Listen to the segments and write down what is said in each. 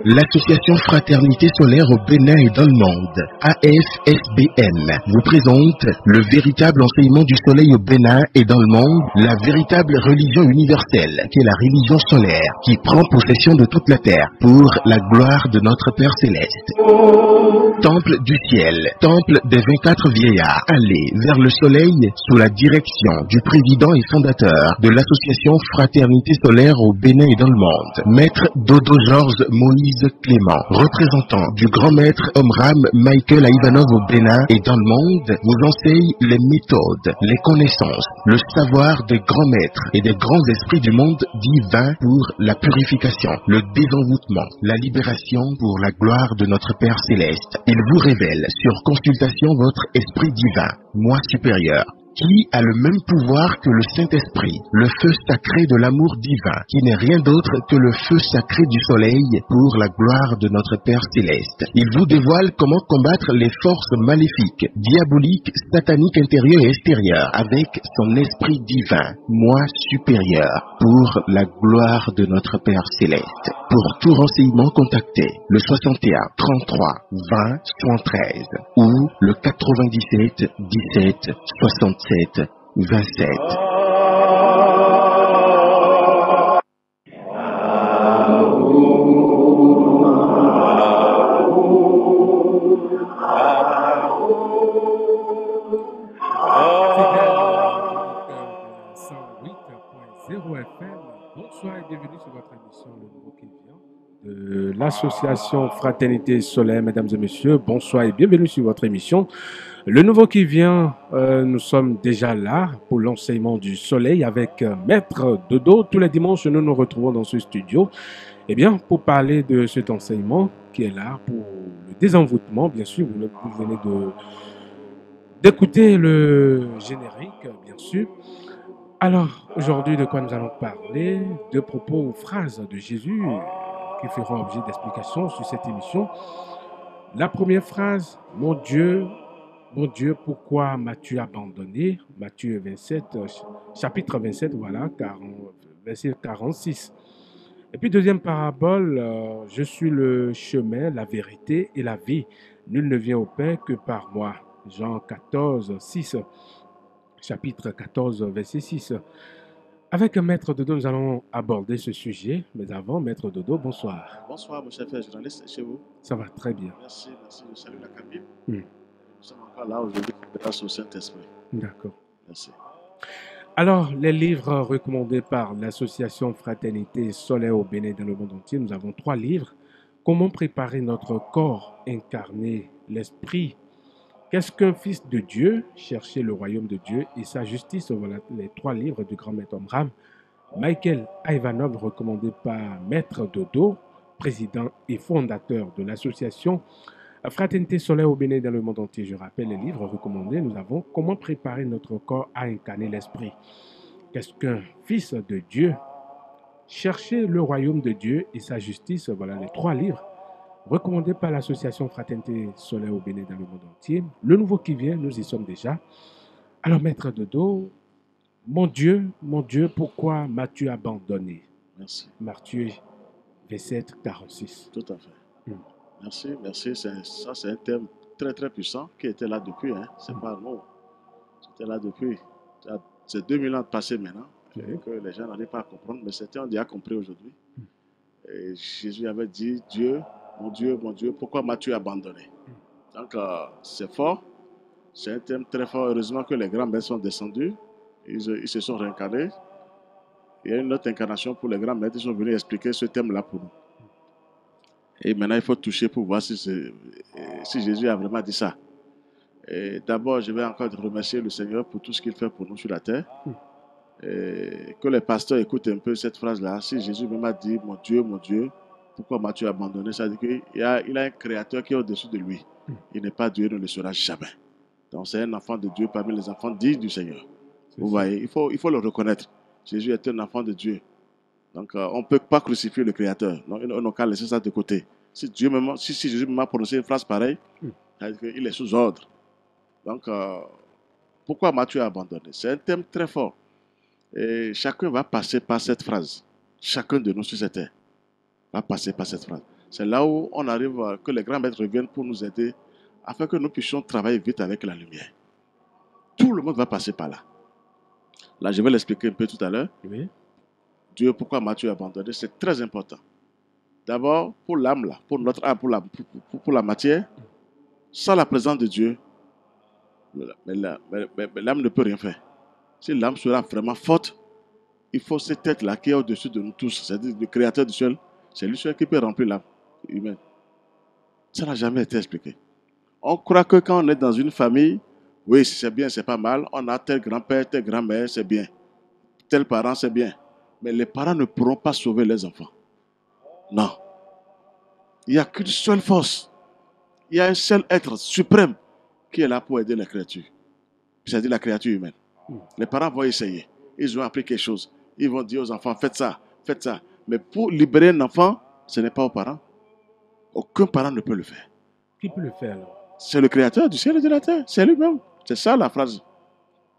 L'Association Fraternité Solaire au Bénin et dans le monde, AFSBM, vous présente le véritable enseignement du soleil au Bénin et dans le monde, la véritable religion universelle, qui est la religion solaire, qui prend possession de toute la terre pour la gloire de notre Père Céleste. Temple du ciel, temple des 24 vieillards, allez vers le soleil sous la direction du président et fondateur de l'Association Fraternité Solaire au Bénin et dans le monde, Maître Dodo Georges Moïse Clément, représentant du grand maître Omram Michael Ivanov au Bénin et dans le monde, vous enseigne les méthodes, les connaissances, le savoir des grands maîtres et des grands esprits du monde divin pour la purification, le désenvoûtement, la libération pour la gloire de notre Père Céleste. Il vous révèle sur consultation votre esprit divin, moi supérieur, qui a le même pouvoir que le Saint-Esprit, le feu sacré de l'amour divin, qui n'est rien d'autre que le feu sacré du soleil pour la gloire de notre Père Céleste. Il vous dévoile comment combattre les forces maléfiques, diaboliques, sataniques intérieures et extérieures avec son esprit divin, moi supérieur, pour la gloire de notre Père Céleste. Pour tout renseignement, contactez le 61 33 20 113 ou le 97 17 67 27. Bonsoir et bienvenue sur votre émission Le Nouveau qui vient de l'Association Fraternité Solaire. Mesdames et messieurs, bonsoir et bienvenue sur votre émission Le Nouveau qui vient. Nous sommes déjà là pour l'enseignement du soleil avec Maître Dodo. Tous les dimanches, nous nous retrouvons dans ce studio pour parler de cet enseignement qui est là pour le désenvoûtement. Bien sûr, vous venez d'écouter le générique, bien sûr. Alors, aujourd'hui, de quoi nous allons parler? De propos ou phrases de Jésus qui feront objet d'explications sur cette émission. La première phrase, mon Dieu, pourquoi m'as-tu abandonné? Matthieu 27, chapitre 27, voilà, verset 46. Et puis, deuxième parabole, je suis le chemin, la vérité et la vie. Nul ne vient au Père que par moi. Jean 14, 6. Chapitre 14, verset 6. Avec Maître Dodo, nous allons aborder ce sujet. Mais avant, Maître Dodo, bonsoir. Bonsoir, mon cher frère journaliste, chez vous. Ça va très bien. Merci, je salue la cabine. Nous sommes encore là aujourd'hui grâce au Saint-Esprit. D'accord. Merci. Alors, les livres recommandés par l'Association Fraternité Solaire au Bénin dans le monde entier, nous avons 3 livres. Comment préparer notre corps incarné, l'esprit? Qu'est-ce qu'un fils de Dieu? Chercher le royaume de Dieu et sa justice. Voilà les 3 livres du grand maître Omram Michael Ivanov, recommandé par Maître Dodo, président et fondateur de l'association Fraternité Solaire au Bénin dans le monde entier. Je rappelle les livres recommandés. Nous avons Comment préparer notre corps à incarner l'esprit. Qu'est-ce qu'un fils de Dieu? Chercher le royaume de Dieu et sa justice. Voilà les 3 livres recommandé par l'association Fraternité Solaire au Bénin dans le monde entier. Le nouveau qui vient, nous y sommes déjà. Alors, Maître Dodo, mon Dieu, pourquoi m'as-tu abandonné? Merci. Matthieu 27, 46. Tout à fait. Merci. Ça, c'est un thème très, très puissant qui était là depuis. C'est pas un mot. C'était là depuis. C'est 2000 ans passés maintenant que les gens n'arrivent pas à comprendre, mais c'était on a compris aujourd'hui. Et Jésus avait dit, mon Dieu, pourquoi m'as-tu abandonné? Donc, c'est fort. C'est un thème très fort. Heureusement que les grands-mères sont descendus. Ils se sont réincarnés. Il y a une autre incarnation pour les grands-mères. Ils sont venus expliquer ce thème-là pour nous. Et maintenant, il faut toucher pour voir si Jésus a vraiment dit ça. Et d'abord, je vais encore remercier le Seigneur pour tout ce qu'il fait pour nous sur la terre. Et que les pasteurs écoutent un peu cette phrase-là. Si Jésus m'a dit, mon Dieu, pourquoi m'as-tu abandonné? Ça veut dire qu'il a un créateur qui est au-dessus de lui. Il n'est pas Dieu, il ne le sera jamais. Donc c'est un enfant de Dieu parmi les enfants dits du Seigneur. Vous voyez, il faut le reconnaître. Jésus est un enfant de Dieu. Donc on ne peut pas crucifier le créateur. Donc, on n'a qu'à laisser ça de côté. Si Jésus m'a prononcé une phrase pareille, ça veut dire qu'il est sous ordre. Donc pourquoi m'as-tu abandonné? C'est un thème très fort. Et chacun va passer par cette phrase. Chacun de nous sur cette terre va passer par cette phrase. C'est là où on arrive à que les grands maîtres reviennent pour nous aider afin que nous puissions travailler vite avec la lumière. Tout le monde va passer par là. Là, je vais l'expliquer un peu tout à l'heure. Oui. Dieu, pourquoi m'as-tu abandonné? C'est très important. D'abord, pour l'âme, là, pour notre âme, pour la matière, sans la présence de Dieu, mais l'âme ne peut rien faire. Si l'âme sera vraiment forte, il faut cette tête-là qui est au-dessus de nous tous, c'est-à-dire le créateur du ciel, c'est lui seul qui peut remplir l'âme humaine. Ça n'a jamais été expliqué. On croit que quand on est dans une famille, oui, c'est bien, c'est pas mal, on a tel grand-père, telle grand-mère, c'est bien. Tel parent, c'est bien. Mais les parents ne pourront pas sauver les enfants. Non. Il n'y a qu'une seule force. Il y a un seul être suprême qui est là pour aider la créature. C'est-à-dire la créature humaine. Les parents vont essayer. Ils ont appris quelque chose. Ils vont dire aux enfants, faites ça, faites ça. Mais pour libérer un enfant, ce n'est pas aux parents. Aucun parent ne peut le faire. Qui peut le faire alors? C'est le créateur du ciel et de la terre. C'est lui-même. C'est ça la phrase.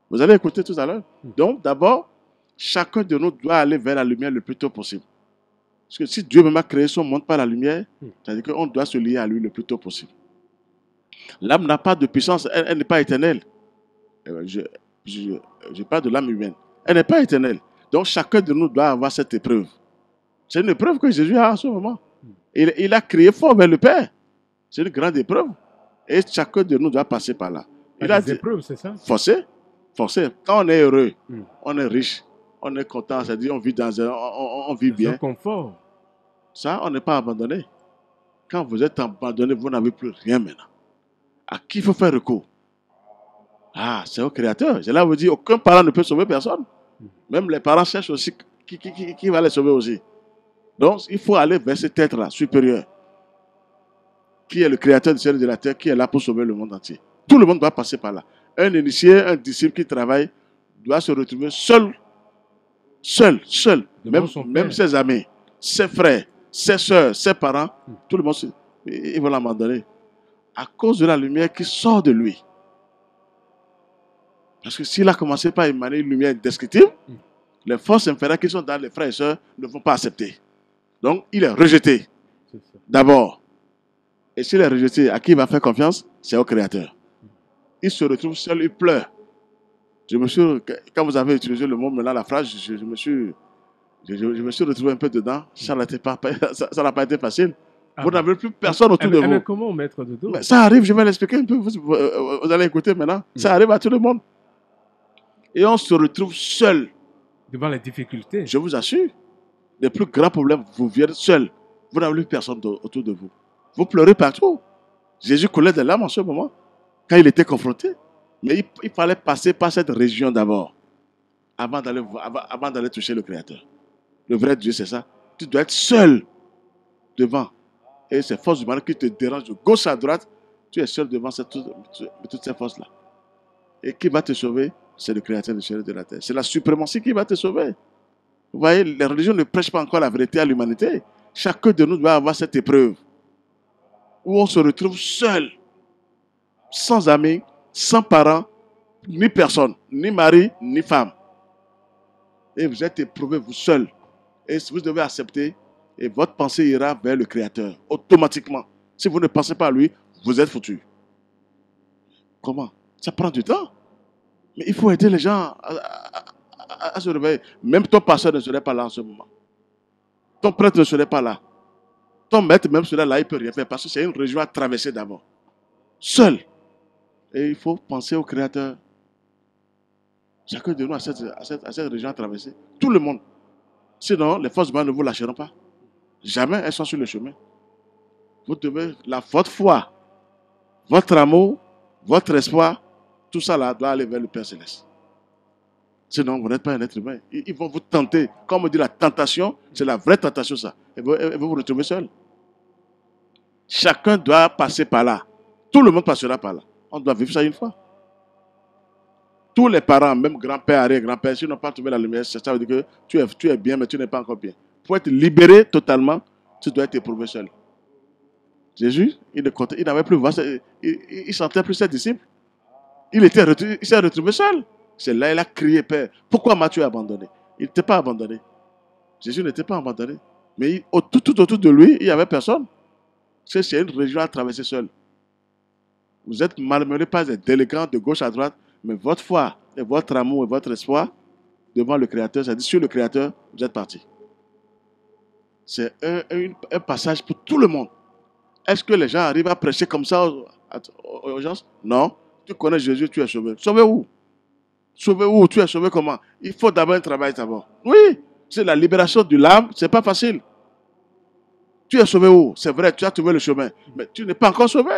Vous allez écouter tout à l'heure. Donc, d'abord, chacun de nous doit aller vers la lumière le plus tôt possible. Parce que si Dieu même a créé son monde par la lumière, c'est-à-dire qu'on doit se lier à lui le plus tôt possible. L'âme n'a pas de puissance, elle n'est pas éternelle. Je parle de l'âme humaine. Elle n'est pas éternelle. Donc chacun de nous doit avoir cette épreuve. C'est une épreuve que Jésus a en ce moment. Il a crié fort vers le Père. C'est une grande épreuve. Et chacun de nous doit passer par là. Il a dit, épreuves, c'est ça? Forcé. Quand on est heureux, on est riche, on est content, c'est-à-dire on vit on vit bien. Un confort. Ça, on n'est pas abandonné. Quand vous êtes abandonné, vous n'avez plus rien maintenant. À qui il faut faire recours? Ah, c'est au Créateur. C'est là où vous dites, aucun parent ne peut sauver personne. Même les parents cherchent aussi qui va les sauver aussi. Donc, il faut aller vers cet être-là, supérieur, qui est le Créateur du ciel et de la terre, qui est là pour sauver le monde entier. Tout le monde doit passer par là. Un initié, un disciple qui travaille, doit se retrouver seul. Même ses amis, ses frères, ses soeurs, ses parents, tout le monde, ils vont l'abandonner. À cause de la lumière qui sort de lui. Parce que s'il a commencé par émaner une lumière indescriptible, les forces inférieures qui sont dans les frères et sœurs ne vont pas accepter. Donc, il est rejeté. D'abord. Et s'il est rejeté, à qui il va faire confiance? C'est au Créateur. Il se retrouve seul, il pleure. Quand vous avez utilisé le mot, maintenant la phrase, je me suis retrouvé un peu dedans. Ça n'a pas été facile. Vous n'avez plus personne autour de vous. Mais comment mettre de dos? Mais ça arrive, je vais l'expliquer un peu. Vous allez écouter maintenant. Ça arrive à tout le monde. Et on se retrouve seul. Devant les difficultés. Je vous assure, les plus grands problèmes vous viennent seuls. Vous n'avez plus personne autour de vous. Vous pleurez partout. Jésus coulait des larmes en ce moment, quand il était confronté. Mais il fallait passer par cette région d'abord, avant d'aller toucher le Créateur. Le vrai Dieu, c'est ça. Tu dois être seul devant. Et ces forces humaines qui te dérangent de gauche à droite, tu es seul devant toutes ces forces-là. Et qui va te sauver? C'est le Créateur du ciel et de la terre. C'est la suprématie qui va te sauver. Vous voyez, les religions ne prêchent pas encore la vérité à l'humanité. Chacun de nous doit avoir cette épreuve où on se retrouve seul, sans amis, sans parents, ni personne, ni mari, ni femme. Et vous êtes éprouvé, vous seul. Et vous devez accepter, et votre pensée ira vers le Créateur, automatiquement. Si vous ne pensez pas à lui, vous êtes foutu. Comment? Ça prend du temps. Mais il faut aider les gens à se réveiller. Même ton pasteur ne serait pas là en ce moment. Ton prêtre ne serait pas là. Ton maître même serait là, il ne peut rien faire parce que c'est une région à traverser d'abord. Seul. Et il faut penser au Créateur. Chacun de nous a cette région à traverser. Tout le monde. Sinon, les forces humaines ne vous lâcheront pas. Jamais elles sont sur le chemin. Vous devez, votre foi, votre amour, votre espoir, tout ça là doit aller vers le Père Céleste. Sinon, vous n'êtes pas un être humain. Ils vont vous tenter. Comme on dit, la tentation, c'est la vraie tentation, ça. Et vous vous retrouvez seul. Chacun doit passer par là. Tout le monde passera par là. On doit vivre ça une fois. Tous les parents, même grand-père, arrière-grand-père, s'ils n'ont pas trouvé la lumière, ça veut dire que tu es bien, mais tu n'es pas encore bien. Pour être libéré totalement, tu dois être éprouvé seul. Jésus, il n'avait plus voix, il ne sentait plus ses disciples. Il s'est retrouvé seul. C'est là qu'il a crié, Père, pourquoi m'as-tu abandonné? Il ne t'a pas abandonné. Jésus n'était pas abandonné. Mais tout autour de lui, il n'y avait personne. C'est une région à traverser seul. Vous êtes malmené par des délinquants de gauche à droite, mais votre foi et votre amour et votre espoir devant le Créateur, c'est-à-dire sur le Créateur, vous êtes parti. C'est un passage pour tout le monde. Est-ce que les gens arrivent à prêcher comme ça aux gens? Non. Tu connais Jésus, tu es sauvé. Sauvé où? Sauvé où? Tu es sauvé comment? Il faut d'abord un travail d'abord. Oui, c'est la libération de l'âme, c'est pas facile. Tu es sauvé où? C'est vrai, tu as trouvé le chemin, mais tu n'es pas encore sauvé.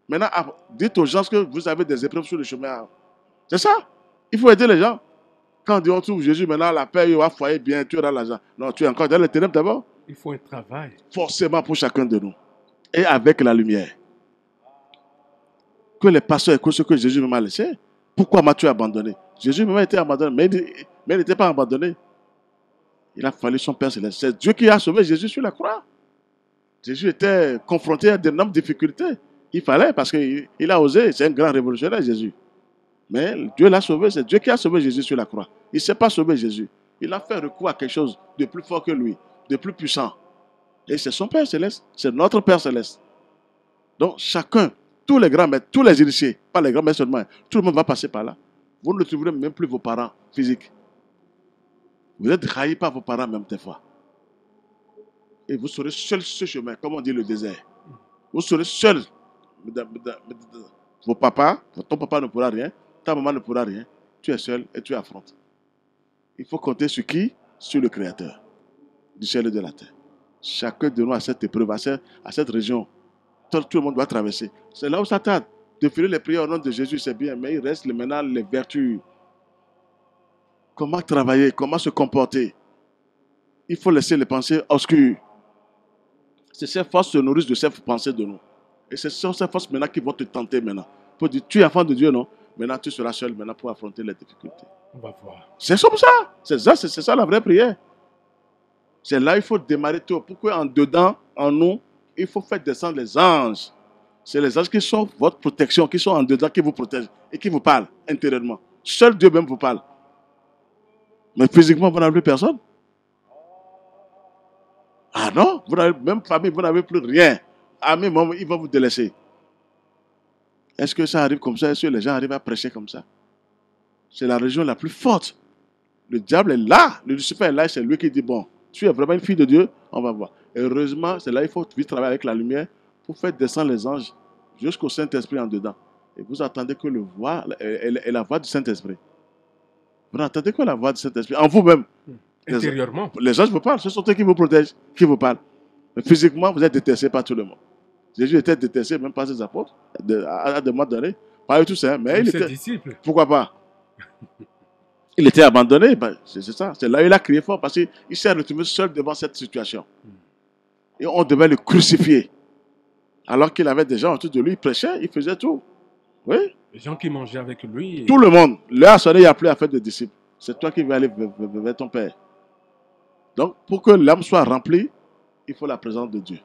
Maintenant, dites aux gens que vous avez des épreuves sur le chemin. C'est ça. Il faut aider les gens. Quand on trouve Jésus, maintenant, la paix, il va foyer bien, tu auras l'argent. Non, tu es encore dans les ténèbres d'abord. Il faut un travail. Forcément pour chacun de nous. Et avec la lumière. Que les pasteurs écoutent ce que Jésus m'a laissé. Pourquoi m'as-tu abandonné? Jésus m'a été abandonné, mais il n'était pas abandonné. Il a fallu son Père Céleste. C'est Dieu qui a sauvé Jésus sur la croix. Jésus était confronté à d'énormes difficultés. Il fallait, parce qu'il a osé. C'est un grand révolutionnaire, Jésus. Mais Dieu l'a sauvé. C'est Dieu qui a sauvé Jésus sur la croix. Il ne s'est pas sauvé Jésus. Il a fait recours à quelque chose de plus fort que lui, de plus puissant. Et c'est son Père Céleste. C'est notre Père Céleste. Donc, chacun, tous les grands maîtres, tous les initiés, pas les grands maîtres seulement, tout le monde va passer par là. Vous ne trouverez même plus vos parents physiques. Vous êtes trahis par vos parents même des fois. Et vous serez seul sur ce chemin, comme on dit le désert. Vous serez seul. Vos papas, ton papa ne pourra rien, ta maman ne pourra rien. Tu es seul et tu affrontes. Il faut compter sur qui? Sur le Créateur du ciel et de la terre. Chacun de nous a cette épreuve, à cette région. Tout le monde doit traverser. C'est là où ça tarde. De faire les prières au nom de Jésus, c'est bien, mais il reste maintenant les vertus. Comment travailler, comment se comporter. Il faut laisser les pensées obscures. C'est ces forces se nourrissent de ces pensées de nous. Et ce sont ces forces maintenant qui vont te tenter maintenant. Pour dire, tu es enfant de Dieu, non? Maintenant, tu seras seul maintenant pour affronter les difficultés. On va voir. C'est comme ça. C'est ça la vraie prière. C'est là qu'il faut démarrer tout. Pourquoi en dedans, en nous, il faut faire descendre les anges. C'est les anges qui sont votre protection, qui sont en dedans, qui vous protègent et qui vous parlent intérieurement. Seul Dieu même vous parle. Mais physiquement, vous n'avez plus personne. Ah non, vous n'avez même famille, vous n'avez plus rien. À mes moments, ils vont vous délaisser. Est-ce que ça arrive comme ça? Est-ce que les gens arrivent à prêcher comme ça? C'est la région la plus forte. Le diable est là, le Lucifer est là, c'est lui qui dit, bon, tu es vraiment une fille de Dieu, on va voir. Et heureusement, c'est là qu'il faut vite travailler avec la lumière pour faire descendre les anges jusqu'au Saint-Esprit en dedans. Et vous attendez que le voix est la voix du Saint-Esprit. Vous n'attendez que la voix du Saint-Esprit en vous-même. Intérieurement. Les anges vous parlent, ce sont eux qui vous protègent, qui vous parlent. Mais physiquement, vous êtes détesté par tout le monde. Jésus était détesté même par ses apôtres, à des moments donnés. Pas eux tous, hein, mais il était. Disciples. Pourquoi pas? Il était abandonné, ben, c'est ça. C'est là où il a crié fort parce qu'il s'est retrouvé seul devant cette situation. Et on devait le crucifier. Alors qu'il avait des gens autour de lui, il prêchait, il faisait tout. Oui. Les gens qui mangeaient avec lui. Tout le monde. L'heure sonné, il n'y a plus à faire de disciples. C'est toi qui vas aller vers ton Père. Donc, pour que l'âme soit remplie, il faut la présence de Dieu.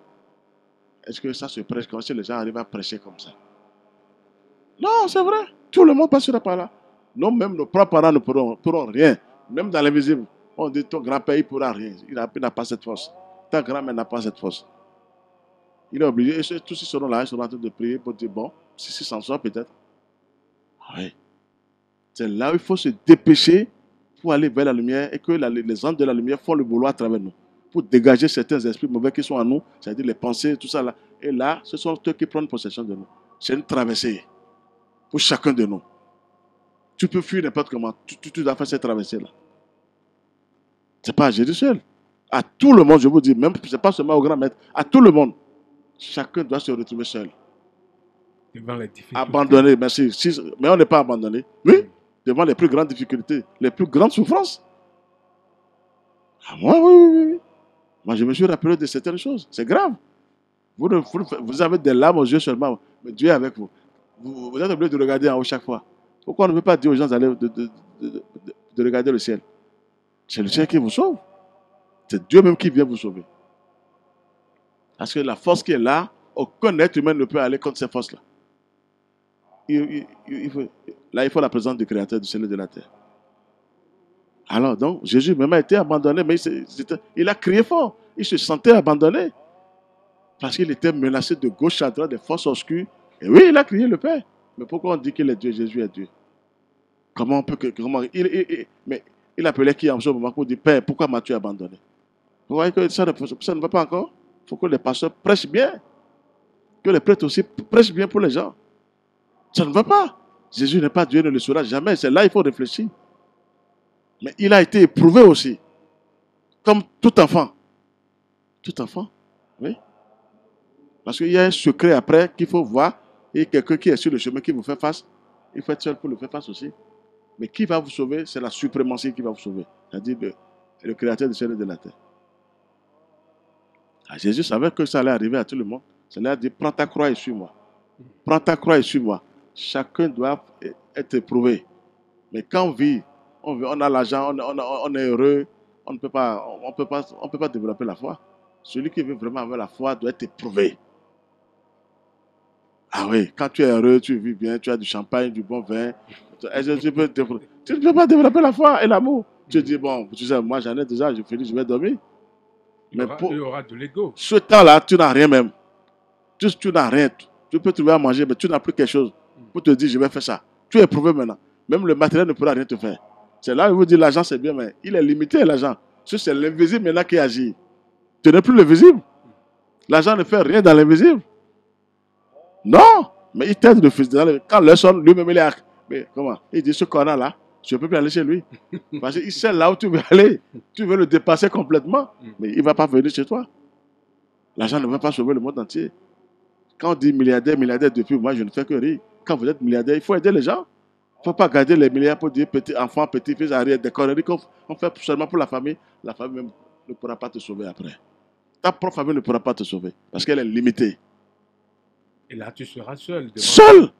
Est-ce que ça se prêche comme si les gens arrivent à prêcher comme ça? Non, c'est vrai. Tout le monde passera par là. Non, même nos propres parents ne pourront rien. Même dans l'invisible, on dit ton grand-père, il ne pourra rien. Il n'a pas cette force. Ta grand-mère n'a pas cette force. Il est obligé. Et tous ils seront là, ils seront en train de prier pour dire, bon, si s'en sort peut-être. Oui. C'est là où il faut se dépêcher pour aller vers la lumière et que les anges de la lumière font le boulot à travers nous. Pour dégager certains esprits mauvais qui sont en nous, c'est-à-dire les pensées, tout ça là. Et là, ce sont eux qui prennent possession de nous. C'est une traversée pour chacun de nous. Tu peux fuir n'importe comment. Tu dois faire cette traversée-là. Ce n'est pas à Jésus seul. À tout le monde, je vous dis, même ce n'est pas seulement au grand maître, à tout le monde. Chacun doit se retrouver seul. Devant les difficultés. Abandonné, merci. Mais on n'est pas abandonné. Oui, devant les plus grandes difficultés, les plus grandes souffrances. Ah, moi, oui. Moi, je me suis rappelé de certaines choses. C'est grave. Vous avez des larmes aux yeux seulement, mais Dieu est avec vous. Vous êtes obligé de regarder en haut chaque fois. Pourquoi on ne peut pas dire aux gens d'aller de regarder le ciel? C'est le ciel qui vous sauve. C'est Dieu même qui vient vous sauver. Parce que la force qui est là, aucun être humain ne peut aller contre cette force-là. Il faut la présence du Créateur du ciel et de la terre. Alors, donc, Jésus même a été abandonné, mais il a crié fort. Il se sentait abandonné. Parce qu'il était menacé de gauche à droite, des forces obscures. Et oui, il a crié le Père. Mais pourquoi on dit qu'il est Dieu? Jésus est Dieu. Comment on peut que. Mais il appelait qui en ce moment pour dire Père, pourquoi m'as-tu abandonné? Vous voyez que ça ne va pas encore. Il faut que les pasteurs prêchent bien. Que les prêtres aussi prêchent bien pour les gens. Ça ne va pas. Jésus n'est pas Dieu, ne le sera jamais. C'est là qu'il faut réfléchir. Mais il a été éprouvé aussi. Comme tout enfant. Tout enfant. Oui. Parce qu'il y a un secret après qu'il faut voir. Et quelqu'un qui est sur le chemin qui vous fait face. Il faut être seul pour le faire face aussi. Mais qui va vous sauver? C'est la suprématie qui va vous sauver. C'est-à-dire le créateur du ciel et de la terre. Ah, Jésus savait que ça allait arriver à tout le monde. Ça lui a dit, prends ta croix et suis-moi. Prends ta croix et suis-moi. Chacun doit être éprouvé. Mais quand on a l'argent, on est heureux, on ne peut pas développer la foi. Celui qui veut vraiment avoir la foi doit être éprouvé. Ah oui, quand tu es heureux, tu vis bien, tu as du champagne, du bon vin, tu ne peux pas développer la foi et l'amour. Tu te dis, bon, tu sais, moi j'en ai déjà, je finis, je vais dormir. Il y aura de l'ego. Ce temps-là, tu n'as rien même. Tu n'as rien. Tu peux trouver à manger, mais tu n'as plus quelque chose pour te dire, je vais faire ça. Tu es éprouvé maintenant. Même le matériel ne pourra rien te faire. C'est là où il vous dit, l'argent c'est bien, mais il est limité, l'argent. C'est l'invisible maintenant qui agit. Tu n'es plus le visible. L'argent ne fait rien dans l'invisible. Non, mais il t'aide de fils. Quand le sonne, lui-même il est. Mais comment? Il dit, ce qu'on a là, je ne peux plus aller chez lui. Parce qu'il sait là où tu veux aller. Tu veux le dépasser complètement, mais il ne va pas venir chez toi. L'argent ne va pas sauver le monde entier. Quand on dit milliardaire, depuis, moi je ne fais que rire. Quand vous êtes milliardaire, il faut aider les gens. Il ne faut pas garder les milliards pour dire petit enfant, petit-fils, arrière, des conneries qu'on fait seulement pour la famille. La famille même ne pourra pas te sauver après. Ta propre famille ne pourra pas te sauver parce qu'elle est limitée. Et là, tu seras seul. Seul!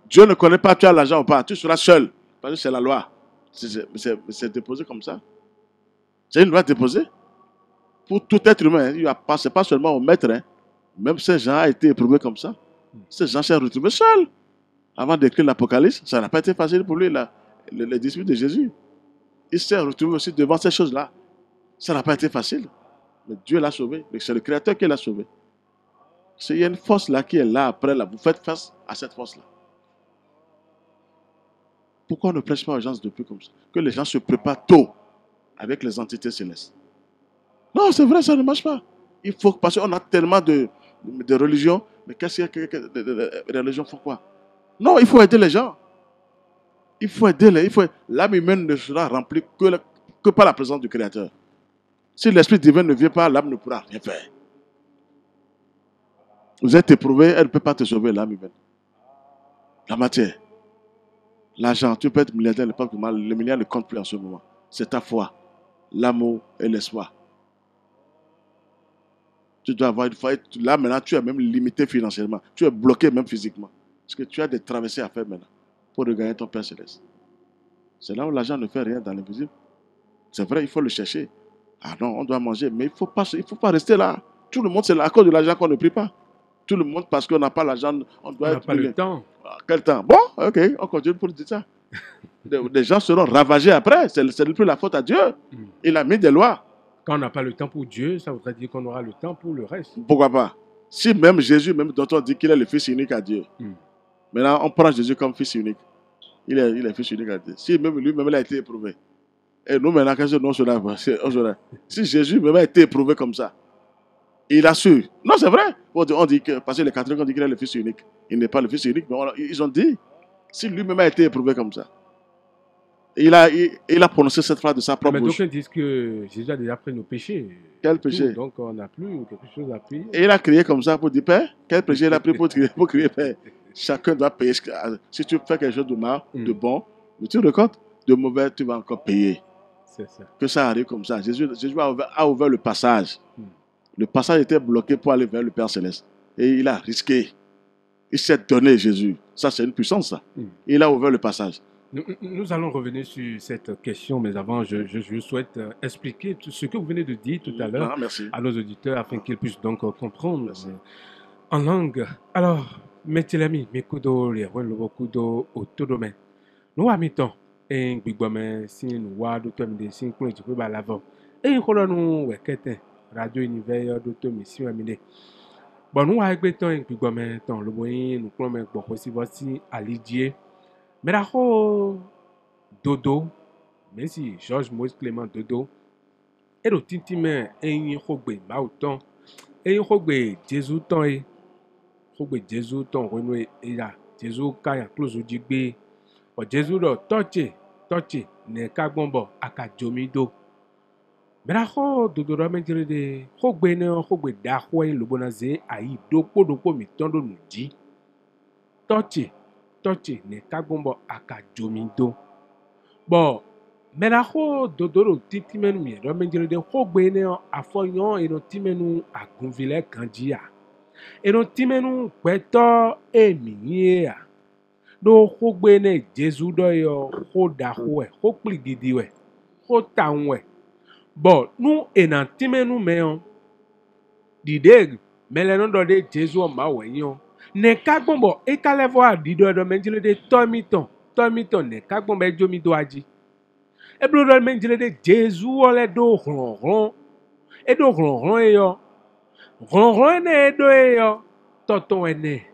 Dieu ne connaît pas tu as l'argent ou pas. Tu seras seul. Parce que c'est la loi. C'est déposé comme ça. C'est une loi déposée. Pour tout être humain, ce n'est pas seulement au maître. Hein. Même ces gens ont été éprouvés comme ça. Ces gens s'est retrouvés seuls. Avant d'écrire l'Apocalypse, ça n'a pas été facile pour lui, les disciples de Jésus. Il s'est retrouvé aussi devant ces choses-là. Ça n'a pas été facile. Mais Dieu l'a sauvé. C'est le Créateur qui l'a sauvé. Il y a une force là qui est là après. Là. Vous faites face à cette force-là. Pourquoi on ne prêche pas aux gens depuis comme ça? Que les gens se préparent tôt avec les entités célestes. Non, c'est vrai, ça ne marche pas. Il faut, parce qu'on a tellement de religions. Mais qu'est-ce qu'il y a? Les religions font quoi? Non, il faut aider les gens. Il faut aider les gens. L'âme humaine ne sera remplie que par la présence du Créateur. Si l'Esprit divin ne vient pas, l'âme ne pourra rien faire. Vous êtes éprouvé, elle ne peut pas te sauver, l'âme humaine. La matière, l'argent, tu peux être milliardaire, le milliard ne compte plus en ce moment. C'est ta foi, l'amour et l'espoir. Tu dois avoir une foi. Là, maintenant, tu es même limité financièrement. Tu es bloqué même physiquement. Parce que tu as des traversées à faire maintenant pour regagner ton Père Céleste. C'est là où l'argent ne fait rien dans l'invisible. C'est vrai, il faut le chercher. Ah non, on doit manger, mais il ne faut pas rester là. Tout le monde, c'est à cause de l'argent qu'on ne prie pas. Tout le monde, parce qu'on n'a pas l'argent, on doit n'a pas le temps. Quel temps? Bon, ok, on continue pour dire ça. Les gens seront ravagés après. Ce n'est plus la faute à Dieu. Il a mis des lois. Quand on n'a pas le temps pour Dieu, ça voudrait dire qu'on aura le temps pour le reste. Pourquoi pas? Si même Jésus, même dont on dit qu'il est le Fils unique à Dieu, maintenant on prend Jésus comme Fils unique. Il est Fils unique à Dieu. Si même lui-même il a été éprouvé. Et nous maintenant, qu'est-ce que nous cela? Si Jésus même a été éprouvé comme ça, il a su. Non, c'est vrai. On dit que, parce que les catholiques ont dit qu'il est le Fils unique. Il n'est pas le Fils unique, mais ils ont dit. Si lui-même a été éprouvé comme ça, il a prononcé cette phrase de sa propre bouche. Mais donc ils disent que Jésus a déjà pris nos péchés. Quel péché? Donc on n'a plus quelque chose à payer. Et il a crié comme ça pour dire Père. Quel péché il a pris pour crier Père? Chacun doit payer. Si tu fais quelque chose de mal, de bon, mais tu recordes, de mauvais, tu vas encore payer. C'est ça. Que ça arrive comme ça. Jésus a ouvert le passage. Le passage était bloqué pour aller vers le Père Céleste. Et il a risqué. Il s'est donné, Jésus. Ça, c'est une puissance, ça. Il a ouvert le passage. Nous allons revenir sur cette question, mais avant, je souhaite expliquer tout ce que vous venez de dire tout à l'heure à nos auditeurs afin qu'ils puissent donc comprendre en langue. Alors, mettez l'ami, Mekudo, les Kudo, au tout domaine. Nous, à mi-temps, un bigome sin wadu to mi de sin kun ti pe ba lavo e ko lonu we kete radio univers do to mi si mi de bon nu wa gbe ton un bigome ton lo boyin nu kun me gbo ko si bo si alidie me da ho dodo Messi George Moïse Clément Dodo e do tinti me eyin ko gbe ma o ton eyin ko gbe Jésus ton e ko gbe Jésus ton ko nu e ya Jésus ka ya close ji gbe o Jésus do touch ne ka gbonbo aka jomido bra ho dodo ro me jere de ko gbe ne ko gbe da ho e lobo na ze ayi dopo mi ton do nu ji touch ne ka gbonbo aka jomido bo mera ho dodoro titi menu mi ro me jere de ho gbe ne afoyan eno timenu agunvile kanjia eno timenu peto emi ye do ho gbe ne Jésus do yo ho da ho e ho pligidi we ho ta we bo nu ena timenu me on dide mele no do de Jésus o ma we yin ne ka gbonbo e ka level adido do me jere de tomiton ne ka gbonbo e jomi do aji ebrodo me jere de Jésus ole do ron e do ron e yo ron ne do e yo toton ene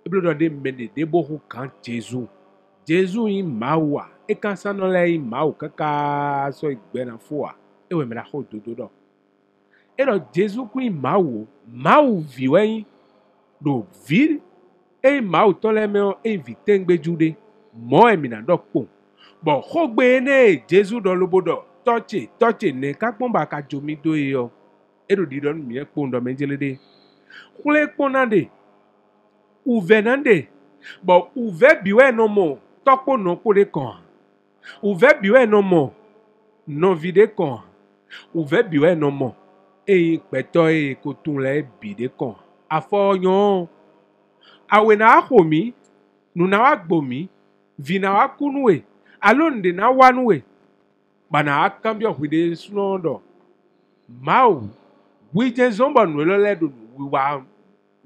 ebrodo de mende de bohu kan Jésus in mawa e kan sanole in mawu kaka so igbe na foa e we me da ho dodo do e do Jésus ku in mawu viwen do vir e mawu to le me e vitengbe jude mo e mi na do po bo ho gbe ne Jésus do lobodo touch ne ka pon ba ka jomi do yo e do di do mi e pon do me jele de kule ponande uvenande bo uve biwe no mo topo no ko de kan uve biwe no mo no vide kan uve biwe no mo e peto e ko tun le bi de kan afoyan awe na ahomi nu na wa gbomi vi na wa kunue alonde na wanue bana akambio hwide sunodo mau wije zomba nuelo ledo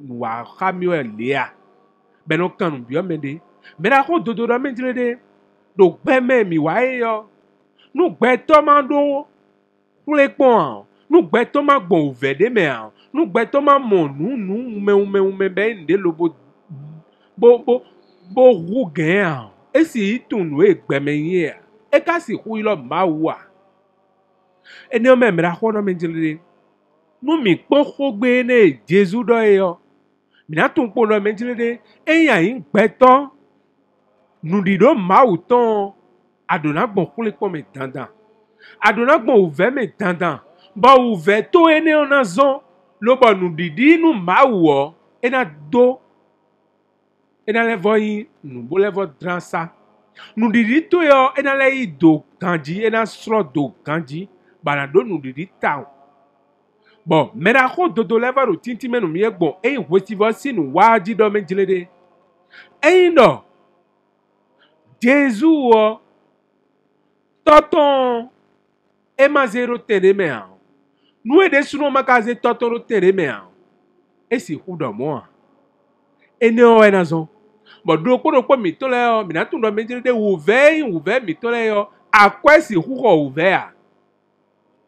wa kamio elea beno kanu bio mende mera ko dodo do menjire de do gbe me mi wa yo nu gbe to ma do kule pon nu gbe to ma gbon ovede me an nu gbe to ma mo nu me be nde lo bo ru gen an esi itunu e gbe me yin e ka si hu ilo ma wa eni o me mera ko do menjire de nu mi po ko gbe ne Jésus do yo mi na tun po do menjire de eyan yin gbe to nu di do ma u ton adona gbon kule pon me dandan adona gbon ouve me dandan ba ouve to ene ona zon lo ba nu didi nu ma wo ena do ena levo yin nu bo levo dransa nu didi to yo ena le yi do kanji ena sro do kanji bana do nu didi ta bon mera ko dodo levo ro tinti menu mi egbon e wetivo sinu waji do me jilede e no Jésus o toton e ma zero tere me an nu e de suno makaze totoro tere me an e si hu do mo ene o ena zon bo do po mi to le o mi na tun do menjire de uve mi to le o akwa si hu ho uve a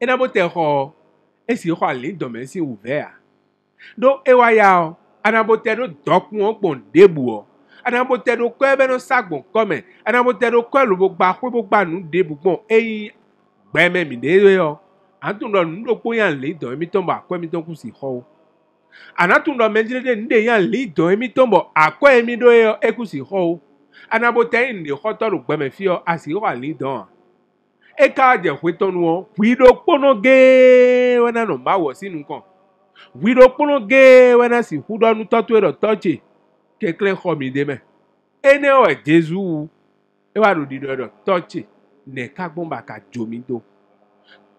ena bo te ho e si ho ali do me si uve a do e wa ya o ana bo te do dokun o pon debu o ana bo te do ko ebe no sagbon come ana bo te do ko lo bo gba nu debu gbon eyin gbe me mi de yo antun do nu do po yan le do mi to ba ko mi to ku si ho anatun do menjire de nde yan le do mi to bo akọ emi do yo e ku si ho ana bo te ni ho to ru gbe me fi o asi ho ali don e ka je hwe to nu o wi do pono ge wana no ma wo sinu kan wi do pono ge wana si hu do nu to to do toche kekle ho mi de me ene o Jésus e wa do di do toche ne ka gbon ba ka jomi do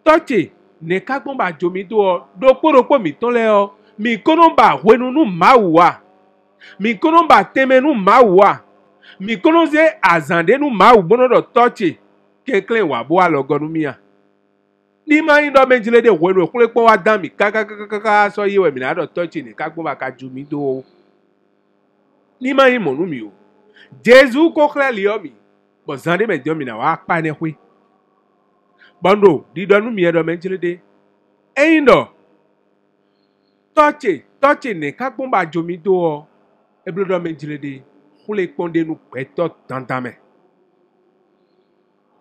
toche ne ka gbon ba jomi do poro mi ton le o mi kono ba hwenu nu ma wa mi kono ba teme nu ma wa mi kono ze azande nu ma u bono do toche kekle wa bo alogonu mia ni ma yin do menjile de hwenu kule po wa dan mi kaka so yewe mi na do toche ne ka gbon ba ka jomi do ni ma yin mo nu mi o Jésus ko kle li o mi Bon, zande me dio mina wa pa ne hui. Bondo, di donu mi edo menjile de. Eindo. Toche ne kakbomba jomi do o. Eblo do menjile de. Hule konde nu peto tantame.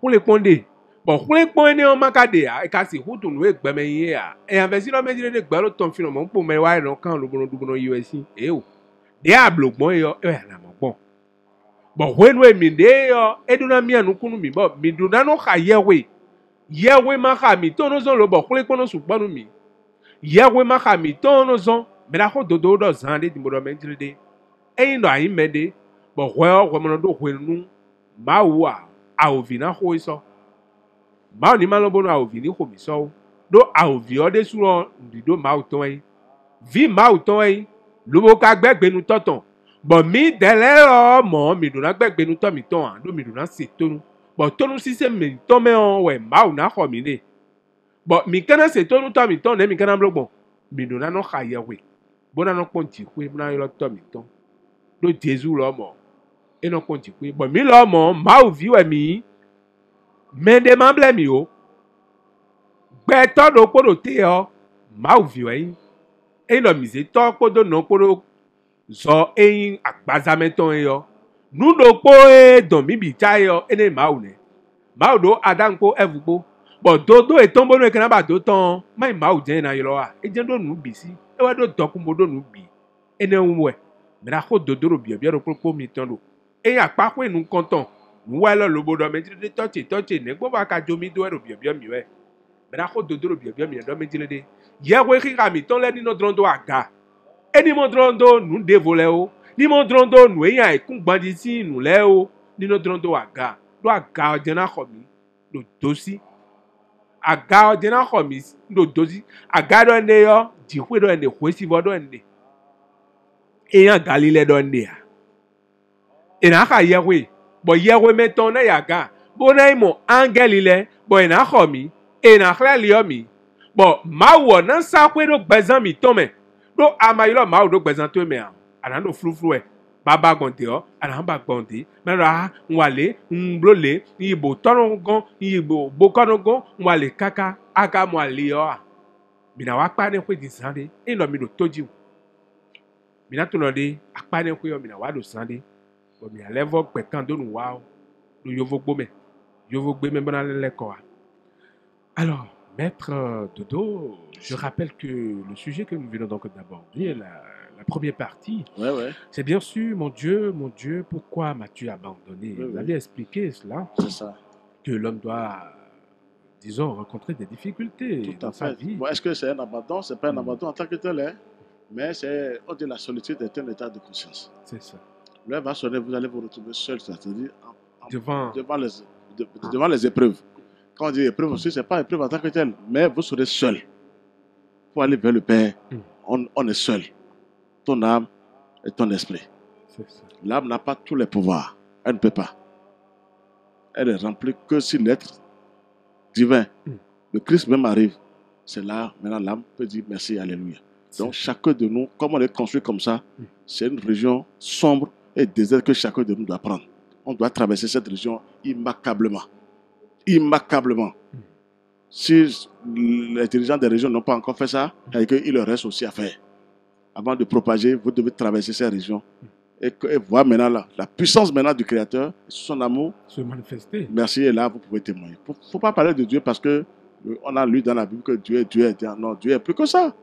Hule konde. Bon, hule konde o makade a. E kasi hutu nu e gbeme ye a. E anvesi do menjile de gbelo ton fino mon po me wa e no kan lobono dubono USC. E o. De a blogbon yo. E la mo bon. Bon, when we mi de yo. E do na mi anu kunu mi. Bon, mi do na no ka yewe. Yewe maka mi tono zon lo bo hule kono supanu mi. Yewe maka mi tono zon. Me da ho dodo do zande di mo do menjile de. Eindo a imede. Bon, ouais, mon do hwenu mawa a ovina ho iso. Ma ni malo bono a ovini ho mi so. Do a ovi ode suro ndi do ma uton yi. Vi ma uton yi. Lobo ka gbegbe nu toton. Bon mi delero mo mi do na gbegbe nu to mi ton an. Do mi do na se tonu. Bon tonu si se mi ton me on we ma u na ho mi ne. Bon mi kana se tonu to mi ton ne mi kana blogbon. Mi do na no khaye we. Bona no ponti kwe na yo to mi ton. Do Jesu lo mo. Et non continue. Bon, mi l'homme, ma ou viwe mi, mais de mamble mi o. Beto do kodo te yo, ma ou viwe. Et non mise to kodo non kodo zo ein akbazameton yo. Nou do ko e don mi bicha yo, ene ma ou ne. Ma ou do adan ko evuko. Bon, do e tombo no e kanaba do ton, ma ou jen na yo a. E jen do nou bisi. E wa do dokumo do nou bi. Ene unwe. Me na ko do do bi do ko mi ton do. Et à part quoi nous comptons, nous allons le bon domaine de toucher, ne pas qu'à jomi doit le bien mieux. Mais la route de deux bien mieux, domaine de l'aider. Hier, oui, Rami, ton l'aide notre rondo à gars. Et ni mon rondo, nous dévolons, ni mon rondo, nous ayons un coup bandit, nous léo, ni notre rondo à gars. Doit garder un homme, le dossier. À garder un homme, le dossier. À garder un néo, du coup, dans les rois, si vous donnez. Et un Galilée donné. Et na ka yewe bo yewe meton na yaga bo na imo angel ile bo na khomi e na khlali yomi bo mawo na sa kwe do gbezan mi ton me do amayilo mawo do gbezan to me ana do fluflu e baba gonte o ana ba gonte me ra nwale mblole ibo torongon ibo bokonogon nwale kaka aka mwale o mi na wa pa ne kwe di sande e no mi do toji mi na to no de apa ne kwe o mi na wa do sande. Mais à l'époque, quand nous wow, nous yovo gbeme bonale quoi. Alors, maître Dodo, je rappelle que le sujet que nous venons donc d'aborder, la première partie, c'est bien sûr, mon Dieu, pourquoi m'as-tu abandonné? Vous avez expliqué cela. C'est ça. Que l'homme doit, disons, rencontrer des difficultés dans sa vie. Bon, est-ce que c'est un abandon? C'est pas un abandon en tant que tel, hein? Mais c'est, on dit la solitude est un état de conscience. C'est ça. L'heure va sonner, vous allez vous retrouver seul, c'est-à-dire devant les épreuves. Quand on dit épreuve aussi, ce n'est pas épreuve en tant que tel, mais vous serez seul. Pour aller vers le Père, on est seul. Ton âme et ton esprit. L'âme n'a pas tous les pouvoirs. Elle ne peut pas. Elle est remplie que si l'être divin, le Christ même arrive. C'est là, maintenant l'âme peut dire merci, alléluia. Donc chacun de nous, comme on est construit comme ça, c'est une région sombre et désert que chacun de nous doit prendre. On doit traverser cette région immanquablement. Immanquablement. Si les dirigeants des régions n'ont pas encore fait ça, il leur reste aussi à faire. Avant de propager, vous devez traverser ces régions et voir maintenant la puissance maintenant du Créateur, son amour se manifester. Merci, et là vous pouvez témoigner. Il ne faut pas parler de Dieu parce que on a lu dans la Bible que Dieu est. Non, Dieu est plus que ça.